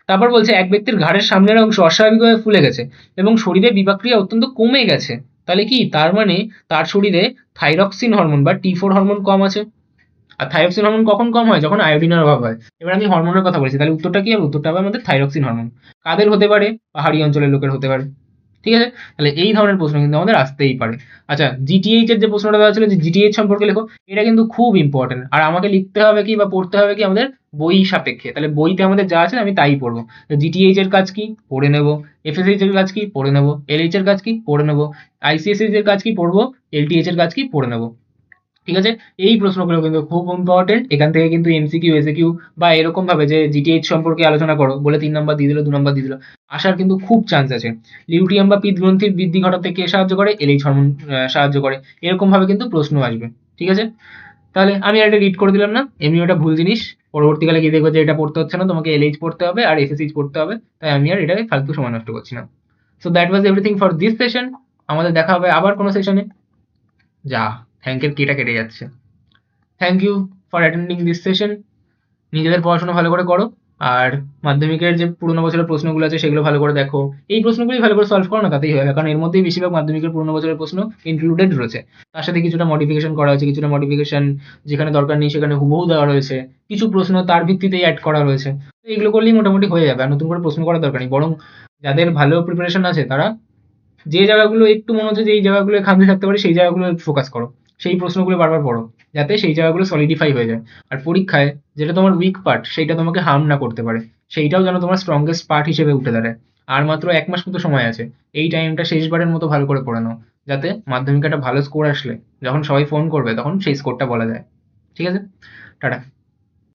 তারপর বলছে এক ব্যক্তির ঘাড়ের সামনের অংশ অস্বাভাবিকভাবে ফুলে গেছে এবং শরীরে বিপাক্রিয়া অত্যন্ত কমে গেছে, তাহলে কি তার মানে তার শরীরে থাইরক্সিন হরমোন বা টি4 হরমোন কম আছে, আর থাইরক্সিন হরমোন কখন কম হয়, যখন আয়োডিনের অভাব হয়। এবার আমি হরমোনের কথা বলছি, তাহলে উত্তরটা কি হবে, উত্তরটা হবে আমাদের থাইরক্সিন হরমোন। কাদের হতে পারে, পাহাড়ি অঞ্চলের লোকের হতে পারে, ঠিক আছে? তাহলে এই ধরনের প্রশ্ন কিন্তু আমাদের আসতেই পারে। আচ্ছা, জিটিএইচ এর যে প্রশ্নটা দেওয়া ছিল যে জিটিএইচ সম্পর্কে লেখো, এটা কিন্তু খুব ইম্পর্টেন্ট, আর আমাকে লিখতে হবে কি বা পড়তে হবে কি আমাদের বই সাপেক্ষে, তাহলে বইতে আমাদের যা আছে আমি তাই পড়বো। জিটিএইচ এর কাজ কি পড়ে নেবো, এফএসএইচ এর কাজ কি পড়ে নেবো, এলএইচ এর কাজ কি পড়ে নেবো, আইসিএসএইচ এর কাজ কি পড়বো, এলটিএইচ এর কাজ কি পড়ে নেবো, ঠিক আছে? এই প্রশ্নগুলো কিন্তু খুব ইম্পর্টেন্ট। এখান থেকে কিন্তু এমসিকিউ, এসএকিউ বা এরকম ভাবে যে জিটিএইচ সম্পর্কে আলোচনা করো বলে 3 নাম্বার দিয়ে দিল, 2 নাম্বার দিয়ে দিল, আসার কিন্তু খুব চান্স আছে। লিউটিয়াম বা পিত্ত গ্রন্থির বৃদ্ধি ঘটাতে কে সাহায্য করে? এলএইচ হরমোন সাহায্য করে। এরকম ভাবে কিন্তু প্রশ্ন আসবে। ঠিক আছে? তাহলে আমি আর এটা রিড করে দিলাম না, এমনি ওটা ভুল জিনিস। পরবর্তীকালে গিয়ে দেখবে যে এটা পড়তে হচ্ছে না, তোমাকে এলএইচ পড়তে হবে আর এসএসএইচ পড়তে হবে। তাই আমি আর এটা ফালতু সময় নষ্ট করছি না। So that was everything for this session. আমাদের দেখা হবে আবার কোনো সেশনে। যা, থ্যাংকের কেটা কেটে যাচ্ছে। Thank you for attending this session. নিজেদের পড়াশোনা ভালো করে করো। আর মাধ্যমিকের যে পুরোনো বছরের প্রশ্নগুলো আছে সেগুলো ভালো করে দেখো। এই প্রশ্নগুলি ভালো করে সলভ করো না, তাতেই হবে, কারণ এর মধ্যেই বেশিরভাগ মাধ্যমিকের পুরোনো বছরের প্রশ্ন ইনক্লুডেড রয়েছে। তার সাথে কিছুটা মডিফিকেশন করা হয়েছে, কিছুটা মডিফিকেশন যেখানে দরকার নেই সেখানে হুবহু দেওয়া রয়েছে, কিছু প্রশ্ন তার ভিত্তিতেই অ্যাড করা রয়েছে। তো এগুলো করলেই মোটামুটি হয়ে যাবে, আর নতুন করে প্রশ্ন করার দরকার নেই। বরং যাদের ভালো প্রিপারেশন আছে তারা যে জায়গাগুলো একটু মনে হচ্ছে যে এই জায়গাগুলো খামতি থাকতে পারে সেই জায়গাগুলো ফোকাস করো, সেই প্রশ্নগুলো বারবার পড়ো, যাতে সেই জায়গাগুলো সলিডিফাই হয়ে যায়। আর পরীক্ষায় যেটা তোমার উইক পার্ট সেইটা তোমাকে হার্ম না করতে পারে, সেইটাও যেন তোমার স্ট্রংগেস্ট পার্ট হিসেবে উঠে দাঁড়ায়। আর মাত্র 1 মাস মতো সময় আছে, এই টাইমটা শেষবারের মতো ভালো করে পড়ে নাও, যাতে মাধ্যমিকে একটা ভালো স্কোর আসলে যখন সবাই ফোন করবে তখন সেই স্কোরটা বলা যায়। ঠিক আছে? টাটা।